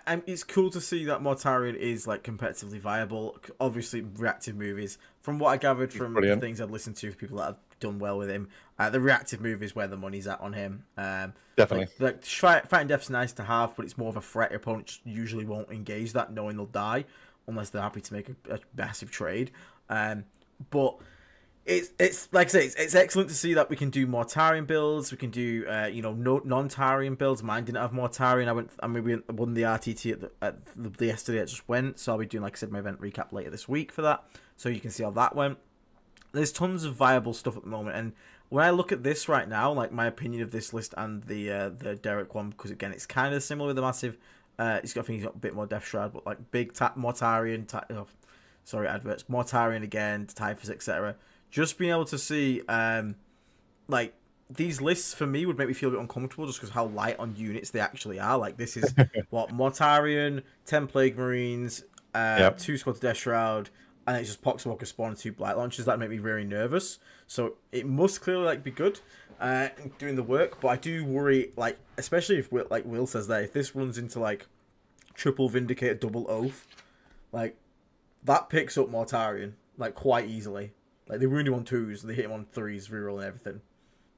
it's cool to see that Mortarion is like competitively viable. Obviously, reactive movies. From what I gathered from the things I've listened to, people that have done well with him, the reactive move is where the money's at on him. Definitely. Like fighting death's nice to have, but it's more of a threat. Your opponent usually won't engage that, knowing they'll die, unless they're happy to make a massive trade. But it's like I say, it's excellent to see that we can do Mortarion builds. We can do non-Tarian builds. Mine didn't have Mortarion. We won the RTT at the yesterday. It just went, so I'll be doing, like I said, my event recap later this week for that, so you can see how that went. There's tons of viable stuff at the moment, and when I look at this right now, like my opinion of this list and the Derek one, because again it's kind of similar with the massive. I think he's got a bit more Death Shroud, but like big Mortarion. Adverts. Mortarion again, Typhus, etc. Just being able to see, like, these lists for me would make me feel a bit uncomfortable just because how light on units they actually are. Like, this is, Mortarion, 10 Plague Marines, 2 Squads Death Shroud, and it's just Poxwalker Spawn and 2 Blight Launchers. That make me very nervous. So it must clearly, like, be good doing the work, but I do worry, like, especially if, like Will says there, if this runs into, like, triple Vindicator, double Oath, like, that picks up Mortarion, like, quite easily. Like, they wound him on 2s, they hit him on 3s, reroll and everything.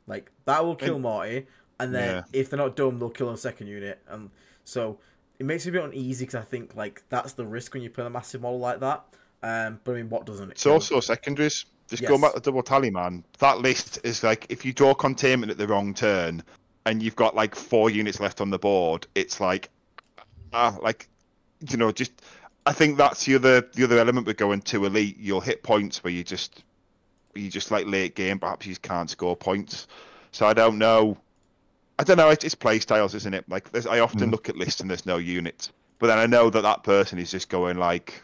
Like, that will kill Morty, and then if they're not dumb, they'll kill a second unit. And so, it makes me a bit uneasy, because I think, like, that's the risk when you play a massive model like that. But, I mean, what doesn't it It's also secondaries. Just going back to double tally, man. That list is, like, if you draw containment at the wrong turn, and you've got, like, 4 units left on the board, it's like, just... I think that's the other element with going to elite. You'll hit points where you just like late game, perhaps you can't score points. So I don't know. It's play styles, isn't it? Like I often look at lists and there's no units, but then I know that person is just going like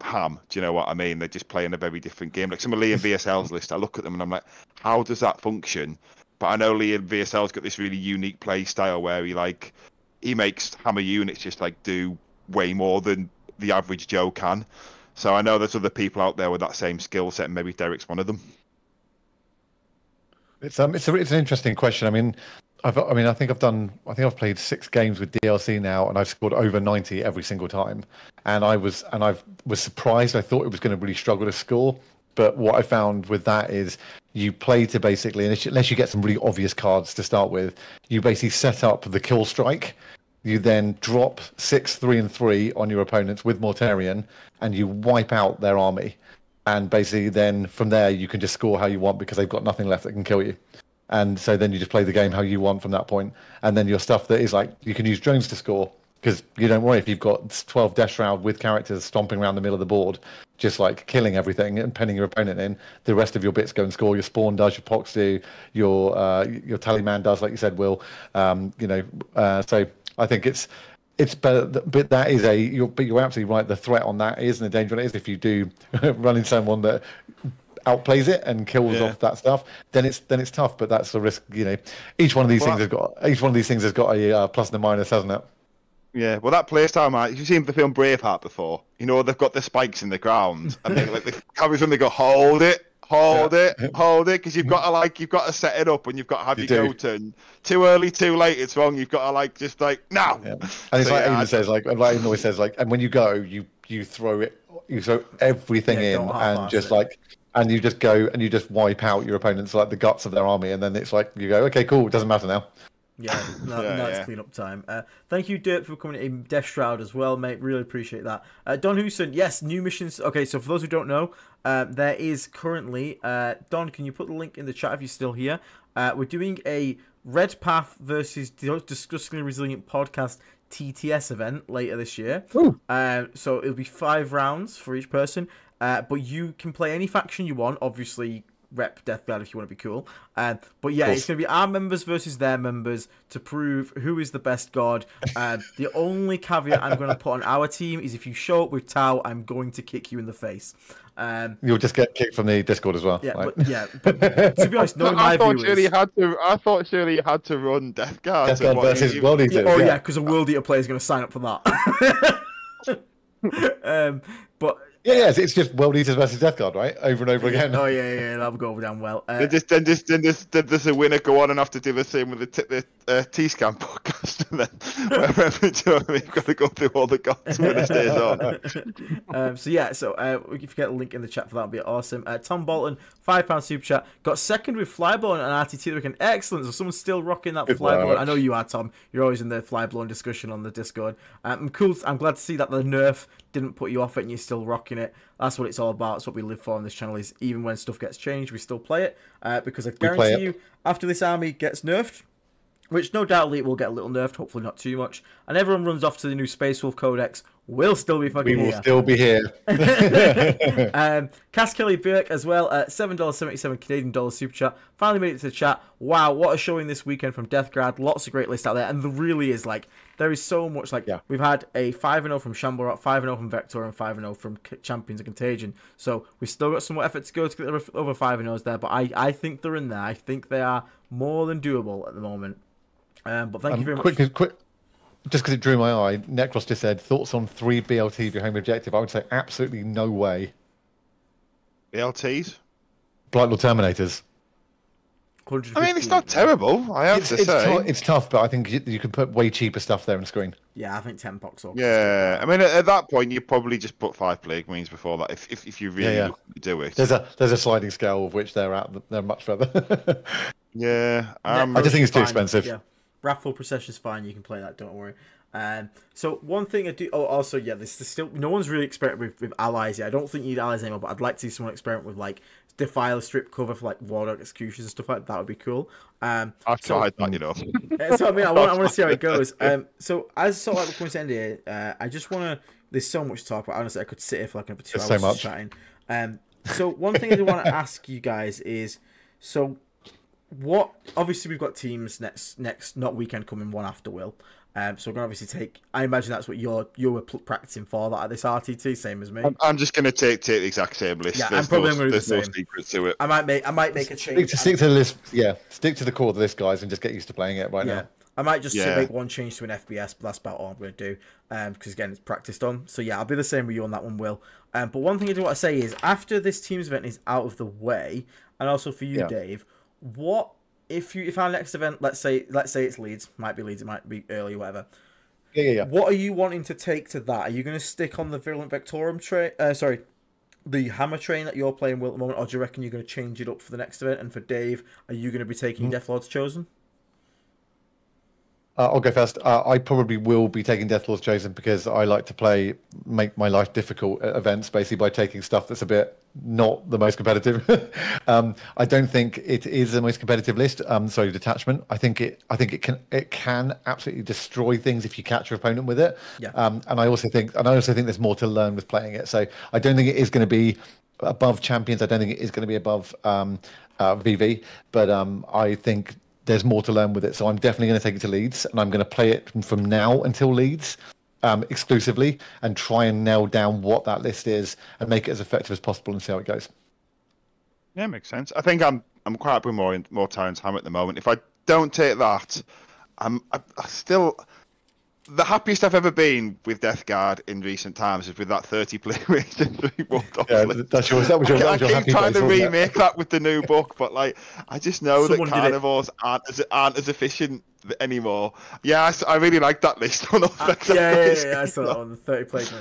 ham. Do you know what I mean? They're just playing a very different game. Like some of Liam VSL's list, I look at them and I'm like, how does that function? But I know Liam VSL's got this really unique play style where he makes hammer units just like do way more than the average Joe can. So I know there's other people out there with that same skill set, and maybe Derek's one of them. It's an interesting question. I mean, I think I've played 6 games with DLC now, and I've scored over 90 every single time. And I was surprised. I thought it was going to really struggle to score. But what I found with that is you play to basically, unless you get some really obvious cards to start with, you basically set up the kill strike. You then drop 6, 3, and 3 on your opponents with Mortarion, and you wipe out their army. And basically, then from there, you can just score how you want because they've got nothing left that can kill you. And so then you just play the game how you want from that point. And then your stuff that is like, you can use drones to score because you don't worry if you've got 12 Death Shroud with characters stomping around the middle of the board, just like killing everything and penning your opponent in. The rest of your bits go and score. Your Spawn does, your Pox do, your Tallyman does, like you said, Will. So I think it's better, but that is you're absolutely right. The threat on that is, and the danger on it is, if you do run into someone that outplays it and kills off that stuff, then it's tough. But that's the risk. Each one of these things has got a plus and a minus, hasn't it? Yeah, well, that playstyle, man. You've seen the film Braveheart before. They've got the spikes in the ground, and they like the cameras when they go, hold it, because you've got to set it up, and you've got to have your go turn. Too early, too late, it's wrong. You've got to just now. Yeah. And it's Aiden says, Aiden always says, and when you go, you throw everything in, and just and you just go and you just wipe out your opponents, like the guts of their army, and then it's like you go, okay, cool, it doesn't matter now. Yeah, that's clean up time. Thank you, Dirt, for coming in Death Shroud as well, mate. Really appreciate that. Don Houston, yes, new missions. Okay, so for those who don't know, there is currently... Don, can you put the link in the chat if you're still here? We're doing a Red Path versus Disgustingly Resilient Podcast TTS event later this year. So it'll be 5 rounds for each person, but you can play any faction you want. Obviously, rep Death Guard if you want to be cool. But yeah, it's going to be our members versus their members to prove who is the best god. The only caveat I'm going to put on our team is if you show up with Tau, I'm going to kick you in the face. You'll just get kicked from the Discord as well. Yeah, right? but to be honest, knowing my viewers... I thought surely you had to run Death Guard. Death Guard versus World Eaters. Yeah, because a World Eater player is going to sign up for that. But yeah, it's just World Eaters versus Death Guard, right? Over and over again. Oh yeah, that'll go down well. Then does the winner go on and have to do the same with the T-Scan podcast? And then you've got to go through all the gods when it stays on. If you get a link in the chat for that, would be awesome. Tom Bolton, £5 super chat, got second with Flyblown and RTT the weekend. Excellent. So someone's still rocking that Flyblown. I know you are, Tom. You're always in the Flyblown discussion on the Discord. I'm glad to see that the nerf didn't put you off it and you're still rocking it. That's what it's all about. It's what we live for on this channel, is even when stuff gets changed, we still play it. Because I guarantee you, after this army gets nerfed, which no doubt it will get a little nerfed, hopefully not too much, and everyone runs off to the new Space Wolf Codex, we'll still be fucking here. We will still be here. Cass Kelly Burke as well, $7.77 Canadian dollar super chat. Finally made it to the chat. Wow, what a showing this weekend from Death Guard. Lots of great lists out there, and there really is, there is so much. We've had a 5-0 from Shamblrot, 5-0 from Vector, and 5-0 from Champions of Contagion. So we've still got some more effort to go to get the other 5-0s there, but I think they're in there. I think they are more than doable at the moment. But thank you very much. Quick. Just because it drew my eye, Necros just said, thoughts on 3 BLT for your home objective? I would say absolutely no way. BLTs? Blightlord Terminators. I mean, it's not terrible, I have to say. It's tough, but I think you can put way cheaper stuff there on screen. Yeah, I think 10 bucks. Yeah, I mean, at that point, you probably just put 5 Plague Marines before that, if you really do it. There's a sliding scale of which they're much further. Yeah. I just think it's too expensive. Yeah. Wrathful Procession's fine, you can play that, don't worry. So one thing I do... Oh, also, this is still... No one's really experimented with allies yet. I don't think you need allies anymore, but I'd like to see someone experiment with, Defiler strip cover for, Warlock Executions and stuff like that. That would be cool. I've tried that, you know. So, I want to see how it goes. So, as sort of we're coming to end here, I just want to... There's so much to talk about. Honestly, I could sit here for, another 2 hours just chatting. So, one thing I do want to ask you guys is... So... Obviously we've got teams next not weekend coming, one after Will, so we're gonna obviously take, I imagine that's what you were practicing for, that at this RTT, same as me. I'm just gonna take the exact same list. Yeah, I'm probably gonna do the same. No secret to it. I might make a change. Stick to the list. Yeah, stick to the core of the list, guys, and just get used to playing it now. I might just make one change to an FBS, but that's about all I'm going to do, because again, it's practiced on. So yeah, I'll be the same with you on that one, Will. But one thing I do want to say is, after this teams event is out of the way, and also for you, Dave, what if our next event, let's say it's Leeds, might be early, whatever. Yeah. What are you wanting to take to that? Are you going to stick on the Virulent Vectorum train? The Hammer train that you're playing, Will, at the moment, or do you reckon you're going to change it up for the next event? And for Dave, are you going to be taking Deathlord's Chosen? I'll go first. I probably will be taking Deathlord's Chosen because I like to make my life difficult at events, basically by taking stuff that's a bit not the most competitive. I don't think it is the most competitive list. Detachment. I think it can absolutely destroy things if you catch your opponent with it. Yeah. And I also think there's more to learn with playing it. So I don't think it is going to be above Champions. I don't think it is going to be above VV. But I think there's more to learn with it. So I'm definitely going to take it to Leeds, and I'm going to play it from now until Leeds exclusively, and try and nail down what that list is and make it as effective as possible and see how it goes. Yeah, makes sense. I think I'm quite happy with more Tyrant's Hammer at the moment. If I don't take that, I'm still... The happiest I've ever been with Death Guard in recent times is with that 30 play range and 3 Bulldogs. Yeah, that was your I keep happy trying place, to remake that with the new book, but I just know that carnivores aren't as efficient anymore. Yeah, I really like that list. Yeah, I saw that on the 30 play range.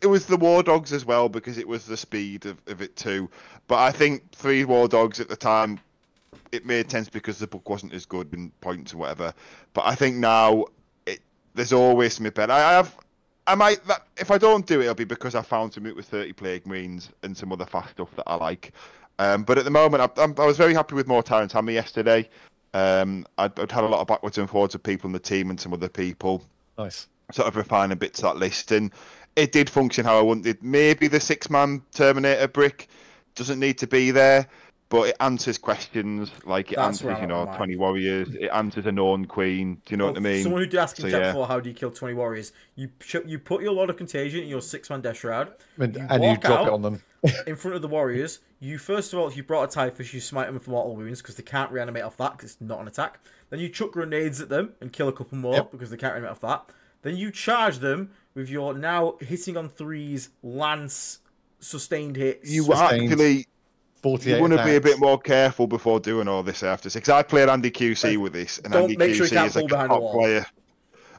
It was the War Dogs as well, because it was the speed of it too. But I think 3 War Dogs at the time, it made sense because the book wasn't as good in points or whatever. But I think now there's always something better. If I don't do it, it'll be because I found something with 30 Plague Marines and some other fast stuff that I like. But at the moment, I was very happy with more Tyrant's Hammer yesterday. I'd had a lot of backwards and forwards of people in the team and some other people. Nice. Sort of refining bits of that list, and it did function how I wanted. Maybe the 6-man Terminator brick doesn't need to be there, but it answers questions. Like it That's where answers, I'm at with mine. 20 warriors. It answers a Norn queen. Do you know what I mean? Someone who did ask in So, chat yeah. before, how do you kill 20 warriors? You put your Lord of Contagion in your 6-man Death Shroud. And you walk drop out it on them. in front of the warriors. You first of all, if you brought a Typhus, you smite them with mortal wounds because they can't reanimate off that because it's not an attack. Then you chuck grenades at them and kill a couple more because they can't reanimate off that. Then you charge them with your now hitting on 3s lance sustained hits. You actually 48 you want to be a attacks. bit more careful before doing all this after 6. I played Andy QC with this, and Don't Andy make sure he QC can't is like pull a behind the top wall. player.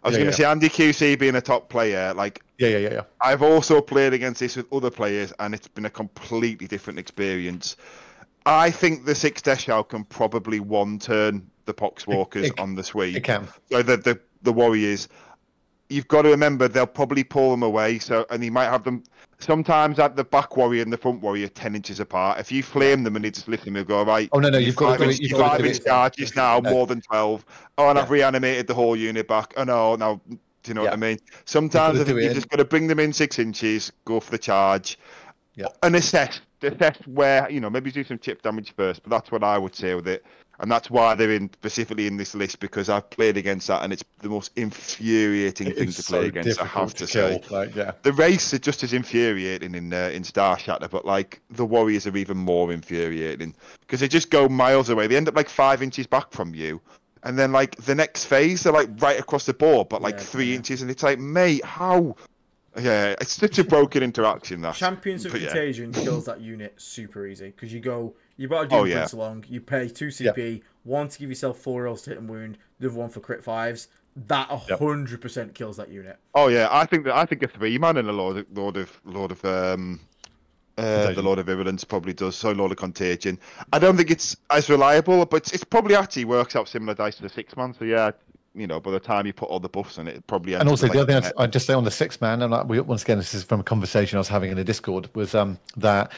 I was Yeah, going to say Andy QC being a top player, like Yeah. I've also played against this with other players, and it's been a completely different experience. I think the 6 Death Shroud can probably one turn the Poxwalkers on the sweep. It can. So the Warriors, you've got to remember they'll probably pull them away. So and you might have them sometimes at the back warrior and the front warrior 10 inches apart. If you flame them and they just lift them, you'll go right. Oh no, you've got to do it. You've got to do 5-inch it. charges now, No. more than 12. Oh, and I've reanimated the whole unit back. Oh no, now do you know what I mean? Sometimes I think you've just got to bring them in 6 inches, go for the charge, and assess where maybe do some chip damage first. But that's what I would say with it. And that's why they're specifically in this list, because I've played against that, and it's the most infuriating thing to play against. I have to say, the race are just as infuriating in Star Shatter, but like the Warriors are even more infuriating because they just go miles away. They end up like 5 inches back from you, and then like the next phase they're like right across the board, but like 3 inches, and it's like, mate, how? Yeah, it's such a broken interaction. That Champions of Contagion kills that unit super easy because you've got to do Prince along. You pay 2 CP, one to give yourself 4 rolls to hit and wound, the other one for crit 5s. That 100% kills that unit. Oh yeah, I think a 3-man and a Lord of Virulence probably does. So Lord of Contagion. I don't think it's as reliable, but it's probably actually works out similar dice to the 6-man. So yeah. By the time you put all the buffs in it, probably. And also, the other thing I'd just say on the 6-man, and once again, this is from a conversation I was having in the Discord, was that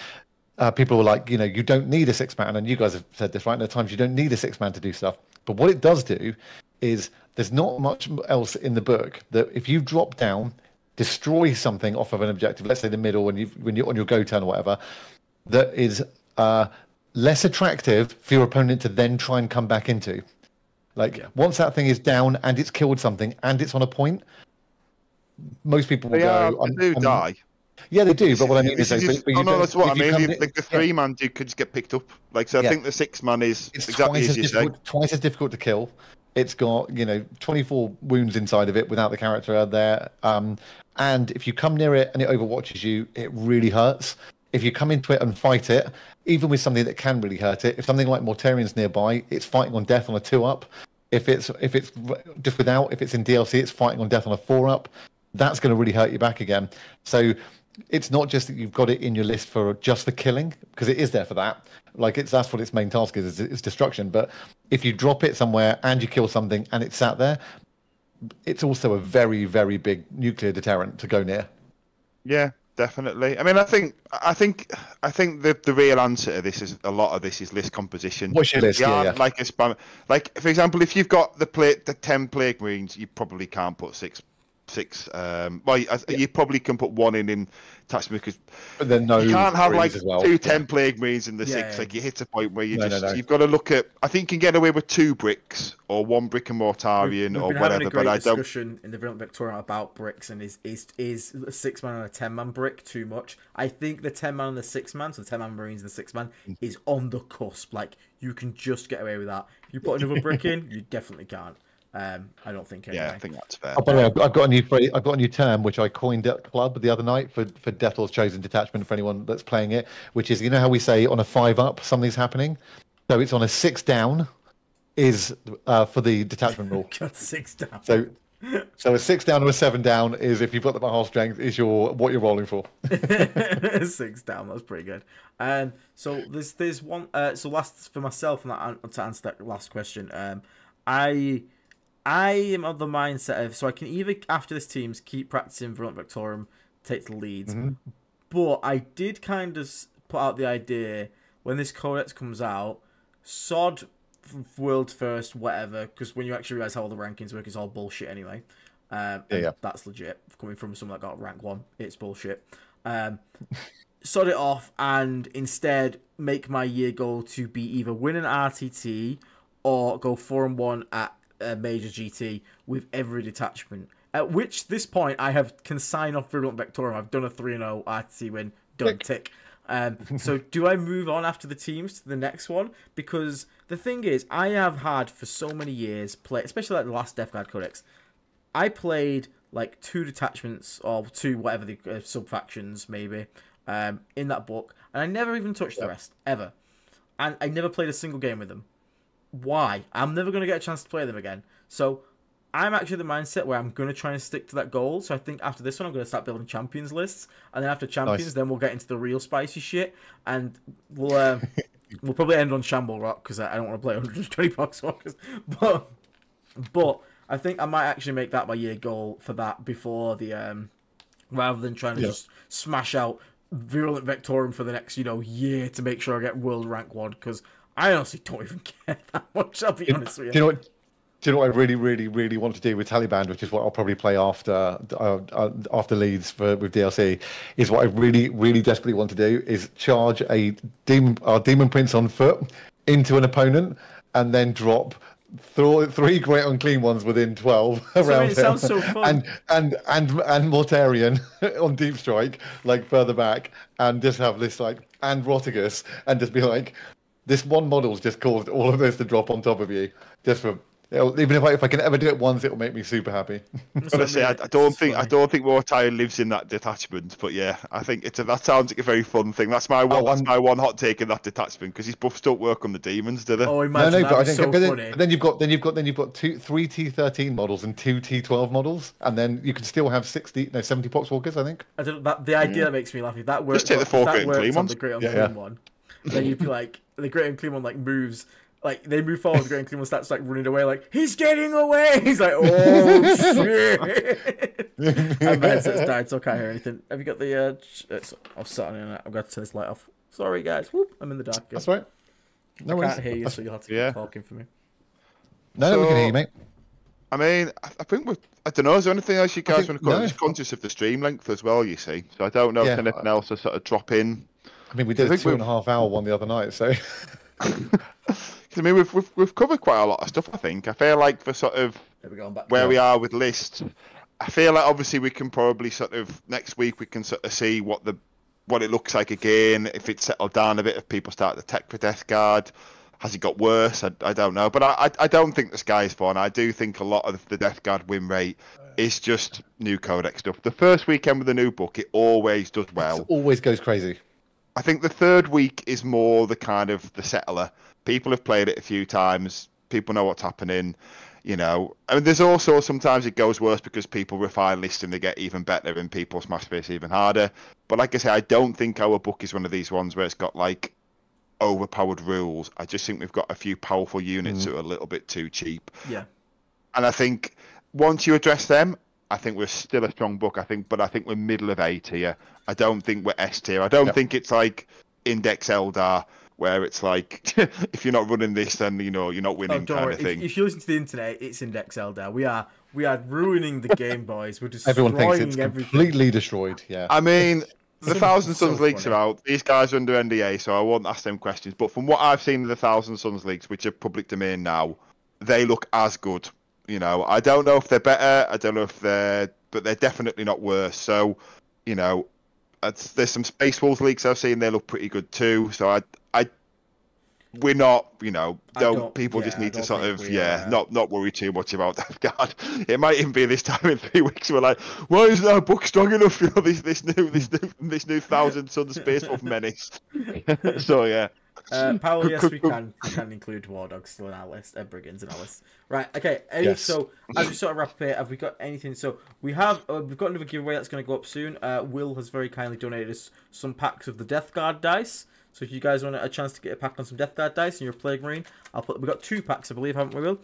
people were like, you don't need a 6-man, and you guys have said this, right? There are times you don't need a 6-man to do stuff. But what it does do is there's not much else in the book that if you drop down, destroy something off of an objective, let's say the middle, when you're on your go turn or whatever, that is less attractive for your opponent to then try and come back into. Once that thing is down and it's killed something and it's on a point, most people will go. They do die. Yeah, they do. But what I mean is, that's what I mean. Like the 3-man dude could just get picked up. I think the 6-man is exactly as you say. Twice as difficult to kill. It's got 24 wounds inside of it without the character there. And if you come near it and it overwatches you, it really hurts. If you come into it and fight it, even with something that can really hurt it, if something like Mortarian's nearby, it's fighting on death on a 2-up. If it's just without, if it's in DLC, it's fighting on death on a 4-up. That's going to really hurt you back again. So it's not just that you've got it in your list for just for killing, because it is there for that. That's what its main task is destruction. But if you drop it somewhere and you kill something and it's sat there, it's also a very, very big nuclear deterrent to go near. Yeah. Definitely. I mean, I think the real answer to this is a lot of this is list composition. What's your list? Yeah. Like a spam. Like for example, if you've got the 10 Plague Marines, you probably can't put six. You probably can put one in attachment because but then you can't have like well. 2 10 Plague Marines in the 6. Like you hit a point where you've got to look at. I think you can get away with 2 bricks or 1 brick and Mortarian we've or been whatever. Having a great but discussion in the Virulent Victorian about bricks and is a 6-man and a 10-man brick too much? I think the 10-man and the 6-man, so the 10-man Marines and the 6-man, is on the cusp. Like you can just get away with that. If you put another brick in, you definitely can't. I don't think. Anyway. Yeah, I think that's fair. Oh, by the way, I've got a new phrase. I've got a new term which I coined at club the other night for Deathlord's Chosen Detachment for anyone that's playing it, which is how we say on a 5-up something's happening, so it's on a 6 down is for the detachment rule. Got 6 down. So a 6 down or a 7 down is if you've got the half strength is what you're rolling for. 6 down, that's pretty good. And so there's one. So last for myself, and to answer that last question, I am of the mindset of, so I can either, after this teams, keep practicing Virulent Victorium, take the leads, but I did kind of put out the idea, when this Codex comes out, sod world first, whatever, because when you actually realise how all the rankings work, it's all bullshit anyway. That's legit. Coming from someone that got rank 1, it's bullshit. sod it off and instead make my year goal to be either win an RTT or go 4-1 at a major GT with every detachment. At which this point I can sign off Virulent Vectorum. I've done a 3-0 RTT win. Done, tick. So do I move on after the teams to the next one? Because the thing is, I have had for so many years especially like the last Death Guard Codex, I played like 2 detachments or 2 whatever the sub factions maybe in that book, and I never even touched the rest ever, and I never played a single game with them. Why? I'm never going to get a chance to play them again. So I'm actually the mindset where I'm going to try and stick to that goal. So I think after this one, I'm going to start building champions lists. And then after champions, then we'll get into the real spicy shit. And we'll probably end on Shamble Rock because I don't want to play 120 Poxwalkers. But I think I might actually make that my year goal for that before the... rather than trying to just smash out Virulent Vectorum for the next, year to make sure I get World Rank 1. Because I honestly don't even care that much, I'll be honest with you. Do you know what I really, really, really want to do with Taliban, which is what I'll probably play after Leeds with DLC, is what I really, really desperately want to do is charge our Demon Prince on foot into an opponent and then drop 3 great unclean ones within 12 around him. It sounds so fun. And Mortarion on Deep Strike, like further back, and just have this and Rotigus, and just be like, this one model's just caused all of this to drop on top of you, just for. Even if I can ever do it once, it will make me super happy. Honestly, I don't think Mortarion lives in that detachment, but yeah, I think that sounds like a very fun thing. That's my one hot take in that detachment, because his buffs don't work on the demons, do they? Oh, imagine that. But then you've got 3 T13 models and 2 T12 models, and then you can still have 70 Poxwalkers, I think. I don't know, the idea that makes me laugh. If that works, just take the 4 Great and Clean ones. The Great Unclean one, then you'd be like, the Great Unclean one moves. Like, they move forward, the Great Unclean one starts running away, he's getting away! He's like, oh, shit! And my headset's died, so I can't hear anything. Have you got the, I've sat on it, I've got to turn this light off. Sorry, guys. Whoop, I'm in the dark again. That's right. No I worries. can't hear you, so you'll have to keep talking for me. No, we can hear you, mate. I mean, I think I don't know, is there anything else you guys want to cover? I'm just conscious of the stream length as well, you see. So I don't know if anything else to sort of drop in. I mean, we did a 2.5-hour one the other night, so... I mean, we've covered quite a lot of stuff, I think. I feel like for sort of where we are with lists, I feel like obviously we can probably sort of, next week we can sort of see what it looks like again, if it's settled down a bit, if people start to tech for Death Guard. Has it got worse? I don't know. But I don't think the sky is falling. I do think a lot of the Death Guard win rate is just new codex stuff. The first weekend with the new book, it always does well. It always goes crazy. I think the third week is more the kind of the settler. People have played it a few times. People know what's happening. I mean, there's also sometimes it goes worse because people refine lists and they get even better and people smash space even harder. But like I say, I don't think our book is one of these ones where it's got overpowered rules. I just think we've got a few powerful units that are a little bit too cheap. Yeah. And I think once you address them, I think we're still a strong book. But I think we're middle of A tier. I don't think we're S tier. I don't think it's like Index Eldar, where it's like, if you're not running this, then you're not winning, kind of thing. If you listen to the internet, it's Index Eldar. We are ruining the game, boys. We're destroying everyone thinks it's everything. Completely destroyed. Yeah. I mean, the Thousand Suns leaks are out. These guys are under NDA, so I won't ask them questions. But from what I've seen of the Thousand Suns leaks, which are public domain now, they look as good. I don't know if they're better. I don't know if but they're definitely not worse. So, there's some Space Wolves leaks I've seen. They look pretty good too. So we're not, people just need to sort of, not worry too much about that guard. It might even be this time in 3 weeks we're like, why isn't our book strong enough? This new Thousand Suns Space Wolf menace. So yeah. Powell, yes, we can include War Dogs still in our list, Brigands in our list. Right, okay. Yes. So as we sort of wrap up here, have we got anything? So we've got another giveaway that's going to go up soon. Will has very kindly donated us some packs of the Death Guard dice. So if you guys want a chance to get a pack on some Death Guard dice and you're a Plague Marine, we've got 2 packs, I believe, haven't we, Will?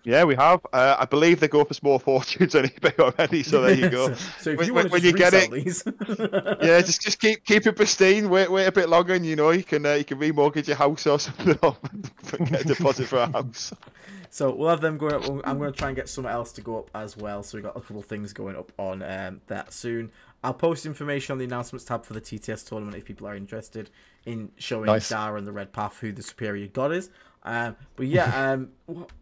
Yeah, we have. I believe they go for small fortunes on eBay already, so there you go. So if you want to when you get it, these... yeah, just keep it pristine. Wait a bit longer, and you can remortgage your house or something, or get a deposit for a house. So we'll have them going up. I'm going to try and get something else to go up as well. So we've got a couple of things going up on that soon. I'll post information on the announcements tab for the TTS tournament if people are interested in showing Dara and the Red Path who the superior god is. But yeah,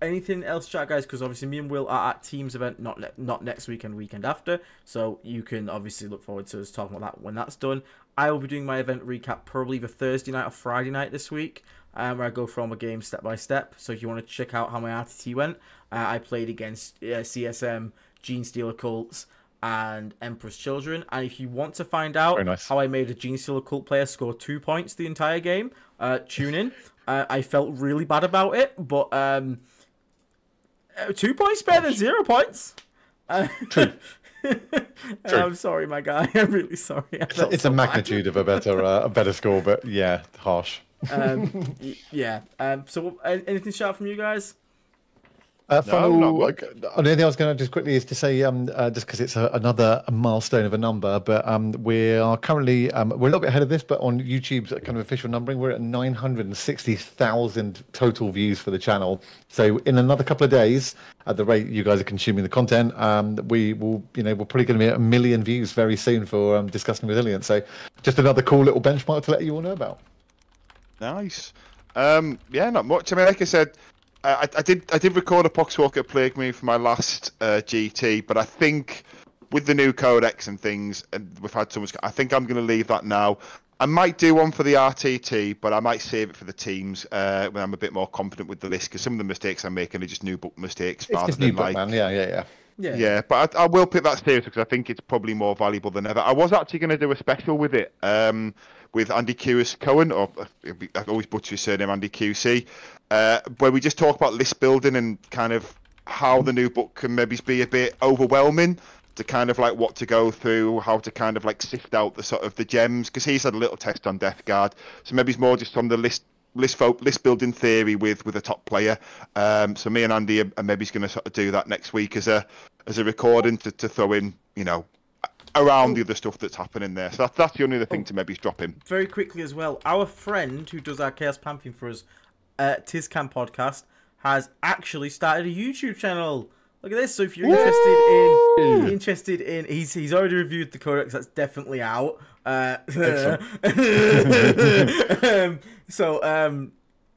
anything else, chat guys? Because obviously me and Will are at Teams event, not next weekend, weekend after. So you can obviously look forward to us talking about that when that's done. I will be doing my event recap probably either Thursday night or Friday night this week, where I go from a game step by step. So if you want to check out how my RTT went, I played against CSM, Gene Stealer Cults, and Emperor's Children. And if you want to find out how I made a Gene Stealer Cult player score 2 points the entire game, tune in. I felt really bad about it, but 2 points better than 0 points. True. I'm sorry, my guy. I'm really sorry. It's a magnitude of a better score, but yeah, harsh. Yeah. So, anything shout from you guys? Funnel, the only thing I was going to just quickly is to say, just because it's another milestone of a number, but we are currently, we're a little bit ahead of this, but on YouTube's kind of official numbering, we're at 960,000 total views for the channel. So in another couple of days, at the rate you guys are consuming the content, we will, we're probably going to be at 1 million views very soon for Discussing Resilience. So just another cool little benchmark to let you all know about. Nice. Yeah, not much. I mean, like I said, I did record a Poxwalker Plague Me for my last GT, but I think with the new codex and things, and we've had so much, I think I'm going to leave that now. I might do one for the RTT, but I might save it for the teams when I'm a bit more confident with the list, because some of the mistakes I'm making are just new book mistakes. It's just new book, man. Yeah, but I will pick that seriously because I think it's probably more valuable than ever. I was actually going to do a special with it, with Andy Q's Cohen, or I always butcher his surname, Andy QC, where we just talk about list building and kind of how the new book can maybe be a bit overwhelming, to kind of like what to go through, how to kind of like sift out the sort of the gems, because he's had a little test on Death Guard, so maybe it's more just on the list building theory with a top player. So me and Andy are maybe going to sort of do that next week as a recording to throw in, around the other stuff that's happening there. So that's the only other thing to maybe drop in. Very quickly as well, our friend who does our Chaos Pantheon for us, Tizcam Podcast, has actually started a YouTube channel. Look at this. So if you're interested in, he's already reviewed the codex. That's definitely out. So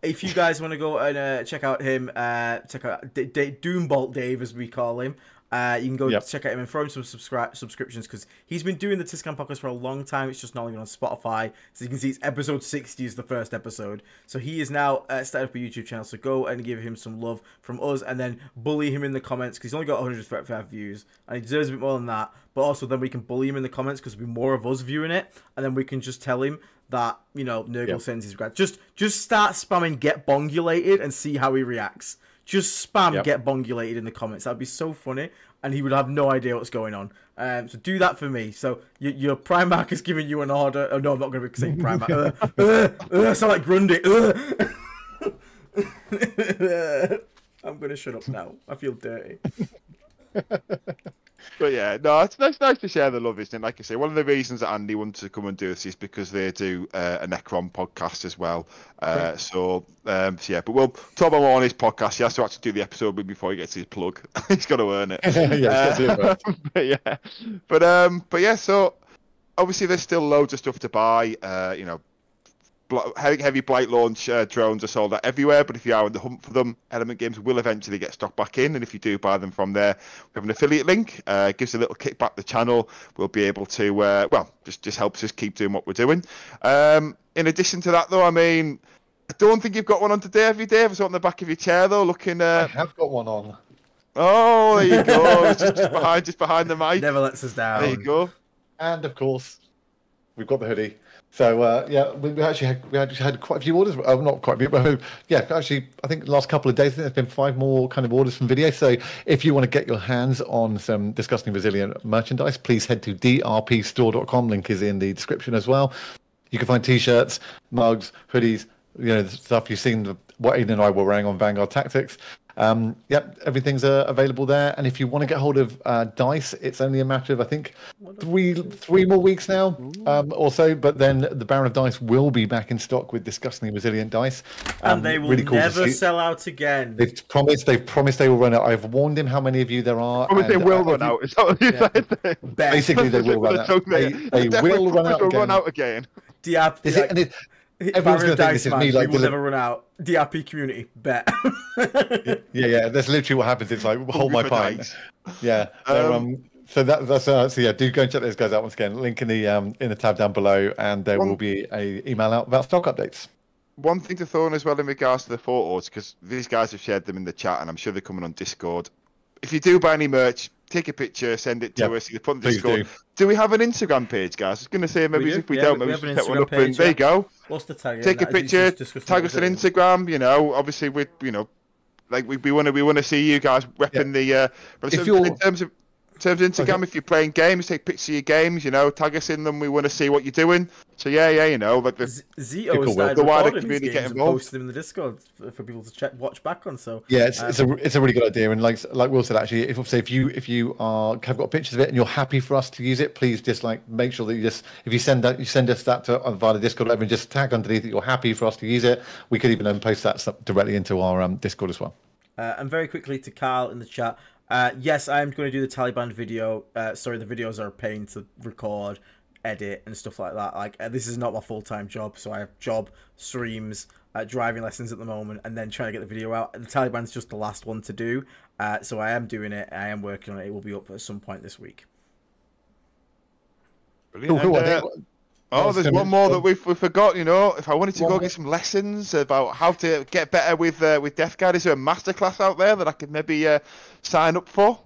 if you guys want to go and check out him, check out Doombolt Dave, as we call him. You can go check out him and throw him some subscriptions, because he's been doing the Tiscam podcast for a long time. It's just not even on Spotify. So you can see it's episode 60 is the first episode. So he is now started up a YouTube channel. So go and give him some love from us, and then bully him in the comments, because he's only got 135 views and he deserves a bit more than that. But also then we can bully him in the comments, because there'll be more of us viewing it, and then we can just tell him that, Nurgle sends his regret. Just start spamming get bongulated and see how he reacts. Just spam get bongulated in the comments. That'd be so funny, and he would have no idea what's going on. So do that for me. So your Primarch is giving you an order. Oh no, I'm not going to be saying Primarch. I sound like Grundy. I'm going to shut up now. I feel dirty. But yeah, no, it's nice to share the love, isn't it? Like I say, one of the reasons that Andy wanted to come and do this is because they do a Necron podcast as well. So yeah, but we'll talk about more on his podcast. He has to actually do the episode before he gets his plug. He's got to earn it. But yeah, so obviously there's still loads of stuff to buy. Heavy Blight launch drones are sold out everywhere, but if you are in the hunt for them, Element Games will eventually get stock back in, and if you do buy them from there, we have an affiliate link. Gives a little kickback to the channel. We'll be able to, just helps us keep doing what we're doing. In addition to that, though, I mean, I don't think you've got one on today, have you, Dave? It's on the back of your chair, though, looking... I have got one on. Oh, there you go. just behind the mic. Never lets us down. There you go. And, of course, we've got the hoodie. So yeah, we actually had quite a few orders. Not quite a few, but yeah, actually, I think the last couple of days, there's been 5 more kind of orders from video. So if you want to get your hands on some Disgusting Resilient merchandise, please head to drpstore.com. Link is in the description as well. You can find t-shirts, mugs, hoodies, the stuff you've seen what Aiden and I were wearing on Vanguard Tactics. Yep, everything's available there. And if you want to get hold of dice, it's only a matter of, I think, three more weeks now or so. But then the Baron of Dice will be back in stock with disgustingly resilient dice. And they will really cool never sell out again. They've promised they will run out. I've warned him how many of you there are. They will run out. Is that what you said? Basically, they will run out. They will run out again. Everyone's going to think this is me. Like, will never run out. DRP community, bet. yeah. That's literally what happens. It's like, hold my pint. Yeah. So that's so yeah. Do go and check those guys out once again. Link in the tab down below, and there will be a email out about stock updates. One thing to throw in as well in regards to the photos, because these guys have shared them in the chat, and I'm sure they're coming on Discord. If you do buy any merch, take a picture, send it to us. You put on Discord. Do we have an Instagram page, guys? I was going to say maybe if we don't, maybe we should set one up. There you go. What's the tag? Take a picture, tag us on Instagram. You know, obviously we want to see you guys repping the. In terms of Instagram, if you're playing games, take pictures of your games. You know, tag us in them. We want to see what you're doing. So yeah, you know, like the wider community get involved. Post them in the Discord for people to watch back on. So yeah, it's a really good idea. And like Will said, actually, if you have got pictures of it and you're happy for us to use it, please just make sure that if you send us that via the Discord, and just tag underneath that you're happy for us to use it. We could even post that directly into our Discord as well. And very quickly to Carl in the chat. Yes, I am going to do the Taliban video. Sorry, the videos are a pain to record, edit, and stuff like that. Like, this is not my full-time job, so I have job, streams, driving lessons at the moment, and then trying to get the video out. The Taliban's just the last one to do, so I am doing it. I am working on it. It will be up at some point this week. Brilliant. There's one more that we forgot. You know, if I wanted to go get some lessons about how to get better with Death Guard, is there a masterclass out there that I could maybe sign up for?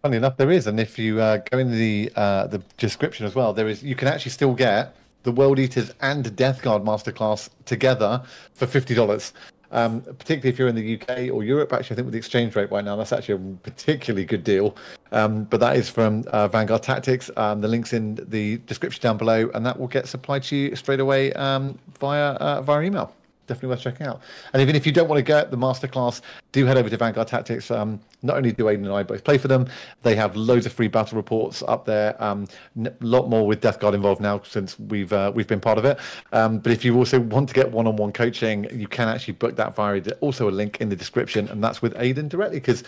Funny enough, there is, and if you go in the description as well, you can actually still get the World Eaters and Death Guard masterclass together for $50. Particularly if you're in the UK or Europe. Actually, I think with the exchange rate right now, that's actually a particularly good deal. But that is from Vanguard Tactics. The link's in the description down below, and that will get supplied to you straight away via email. Definitely worth checking out. And even if you don't want to get the masterclass, do head over to Vanguard Tactics. Not only do Aiden and I both play for them, they have loads of free battle reports up there. A lot more with Death Guard involved now since we've been part of it. But if you also want to get one-on-one coaching, you can actually book that via also a link in the description, and that's with Aiden directly. Because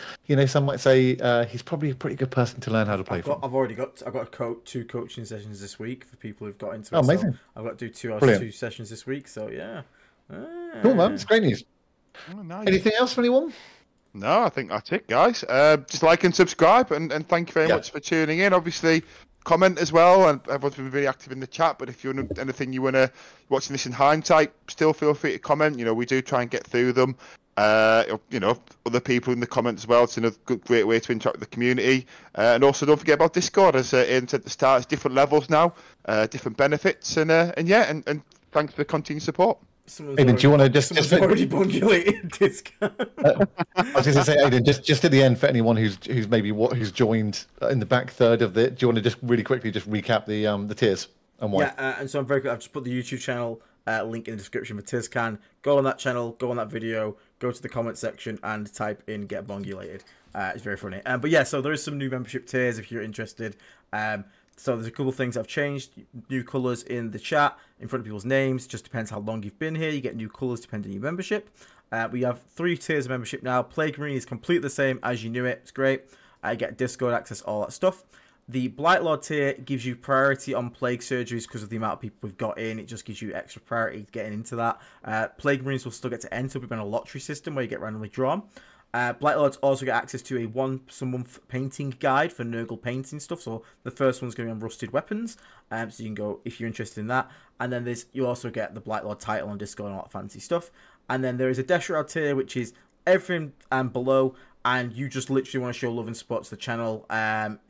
some might say he's probably a pretty good person to learn how to play for. I've got 2 coaching sessions this week for people who've got into it. Oh, amazing! So I've got to do 2 sessions this week. So yeah. Cool, man. It's great news. Oh, nice. Anything else from anyone? No, I think that's it, guys. Just like and subscribe, and thank you very much for tuning in. Obviously, comment as well, and everyone's been really active in the chat. But if you want anything you want to watching this in hindsight, still feel free to comment. We do try and get through them. Other people in the comments as well. It's another great way to interact with the community. And also, don't forget about Discord. As Ian said at the start, it's different levels now, different benefits, and thanks for the continued support. Aiden, do you want to just already bungulated Discord? I was going to say, Aiden, just at the end for anyone who's joined in the back third of the. Do you want to just really quickly just recap the tiers and why? Yeah, and so I'm very quick. I've just put the YouTube channel link in the description for Tizcan. Go on that channel, go on that video, go to the comment section and type in "get bungulated." It's very funny. But yeah, so there is some new membership tiers if you're interested. So there's a couple of things I've changed. New colours in the chat, in front of people's names. Just depends how long you've been here. You get new colours depending on your membership. We have 3 tiers of membership now. Plague Marine is completely the same as you knew it. It's great. I get Discord access, all that stuff. The Blight Lord tier gives you priority on Plague Surgeries because of the amount of people we've got in. It just gives you extra priority getting into that. Plague Marines will still get to enter. We've been a lottery system where you get randomly drawn. Blight Lords also get access to a once-a-month painting guide for Nurgle painting stuff. So the first one's going to be on rusted weapons. So you can go if you're interested in that. And then you also get the Blight Lord title on Discord and all that fancy stuff. And then there is a Death Shroud tier, which is everything below. And you just literally want to show love and support to the channel.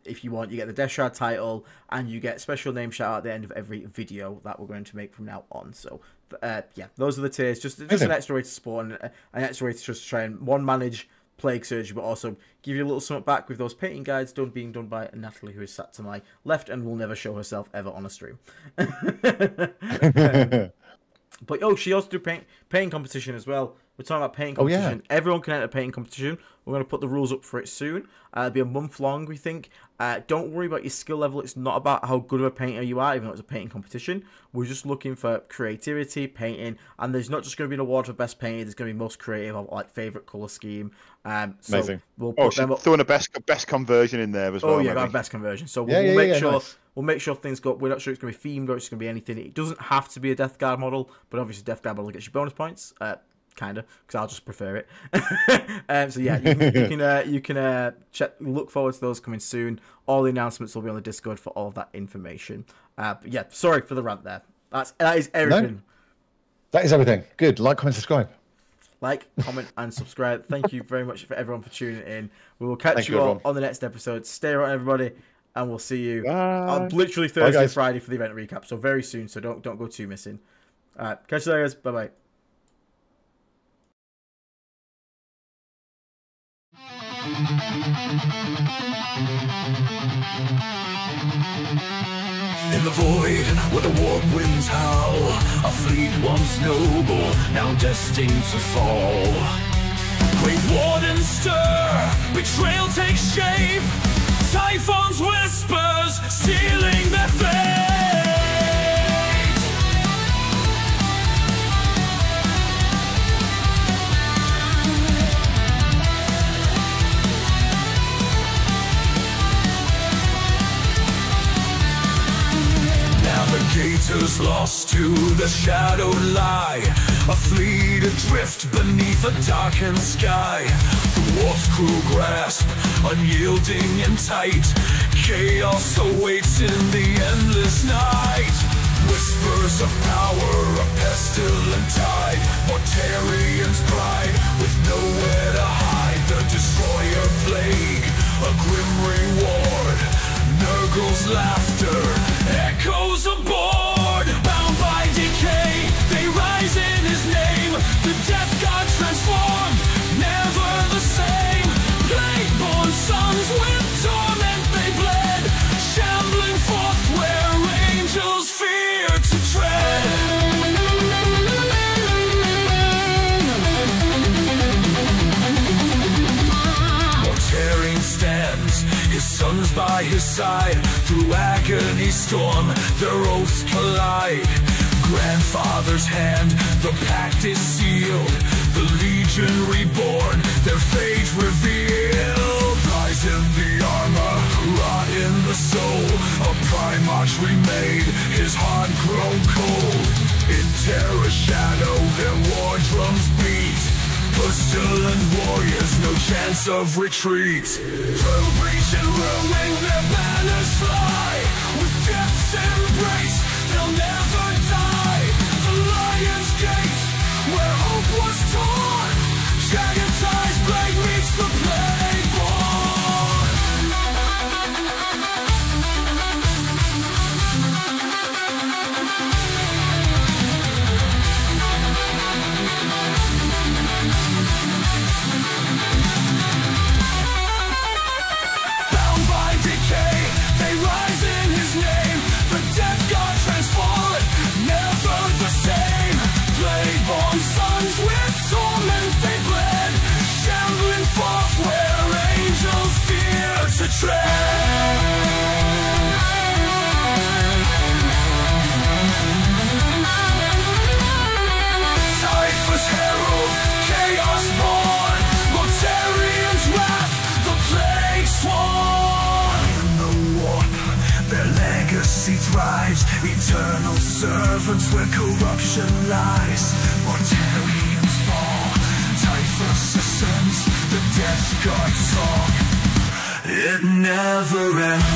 If you want, you get the Death Shroud title. And you get special name shout out at the end of every video that we're going to make from now on. So yeah, those are the tiers. Just an extra way to support and an extra way to just try and manage Plague Surgery, but also give you a little something back with those painting guides being done by Natalie, who is sat to my left and will never show herself ever on a stream. But she also do painting competition as well. We're talking about painting Oh, yeah. competition. Everyone can enter a painting competition. We're going to put the rules up for it soon. It'll be a month long, we think. Don't worry about your skill level. It's not about how good of a painter you are, even though it's a painting competition. We're just looking for creativity, painting, and there's not just going to be an award for best painter. There's going to be most creative, or like favorite color scheme. So Amazing. we'll put them up. Throwing a best conversion in there as well. Oh yeah, maybe. got best conversion. So Yeah, we'll make sure. nice. We'll make sure things go. We're not sure it's going to be themed or it's going to be anything. It doesn't have to be a Death Guard model, but obviously Death Guard model gets you bonus points. Kind of, because I'll just prefer it. So yeah, you can look forward to those coming soon. All the announcements will be on the Discord for all of that information. But yeah, sorry for the rant there. That is everything. No, that is everything. Good. Like, comment, subscribe. Like, comment, and subscribe. Thank you very much for everyone for tuning in. We will catch you all on the next episode. Stay around, everybody, and we'll see you literally Thursday, Friday for the event recap. So very soon. So don't go too missing. Catch you later, guys. Bye bye. In the void, where the warp winds howl, a fleet once noble, now destined to fall. Great wardens stir, betrayal takes shape, Typhon's whispers, sealing their fate. Navigators lost to the shadowed lie, a fleet adrift beneath a darkened sky. The warp's cruel grasp, unyielding and tight, chaos awaits in the endless night. Whispers of power, a pestilent tide, Mortarian's pride, with nowhere to hide. The destroyer plague, a grim reward, Nurgles' laughter echoes aboard. Bound by decay, they rise in his name. The Death God transformed, never the same. Plague-born sons with torment they bled, shambling forth where angels fear to tread. Mortarian stands, his sons by his side. Through agony storm, their oaths collide. Grandfather's hand, the pact is sealed. The Legion reborn, their fate revealed. Rise in the armor, rot in the soul. A Primarch remade, his heart grown cold. In terror shadow, their war drums beat. Pestilent warriors, no chance of retreat. Through breach and ruin, their banners fly. With death's embrace, they'll never die. The Lion's Gate, where hope was torn. Jagged ties, blade meets the Plague-born. Bound by decay, they rise in his name. The Death God transformed, never the same. Plague-born sons with torment they bled, shambling forth where angels fear to tread. Typhus herald, chaos born, Mortarian's wrath, the plague sworn. In the warp, their legacy thrives, eternal servants where corruption lies. Mortarians fall, Typhus ascends, the Death God song, it never ends.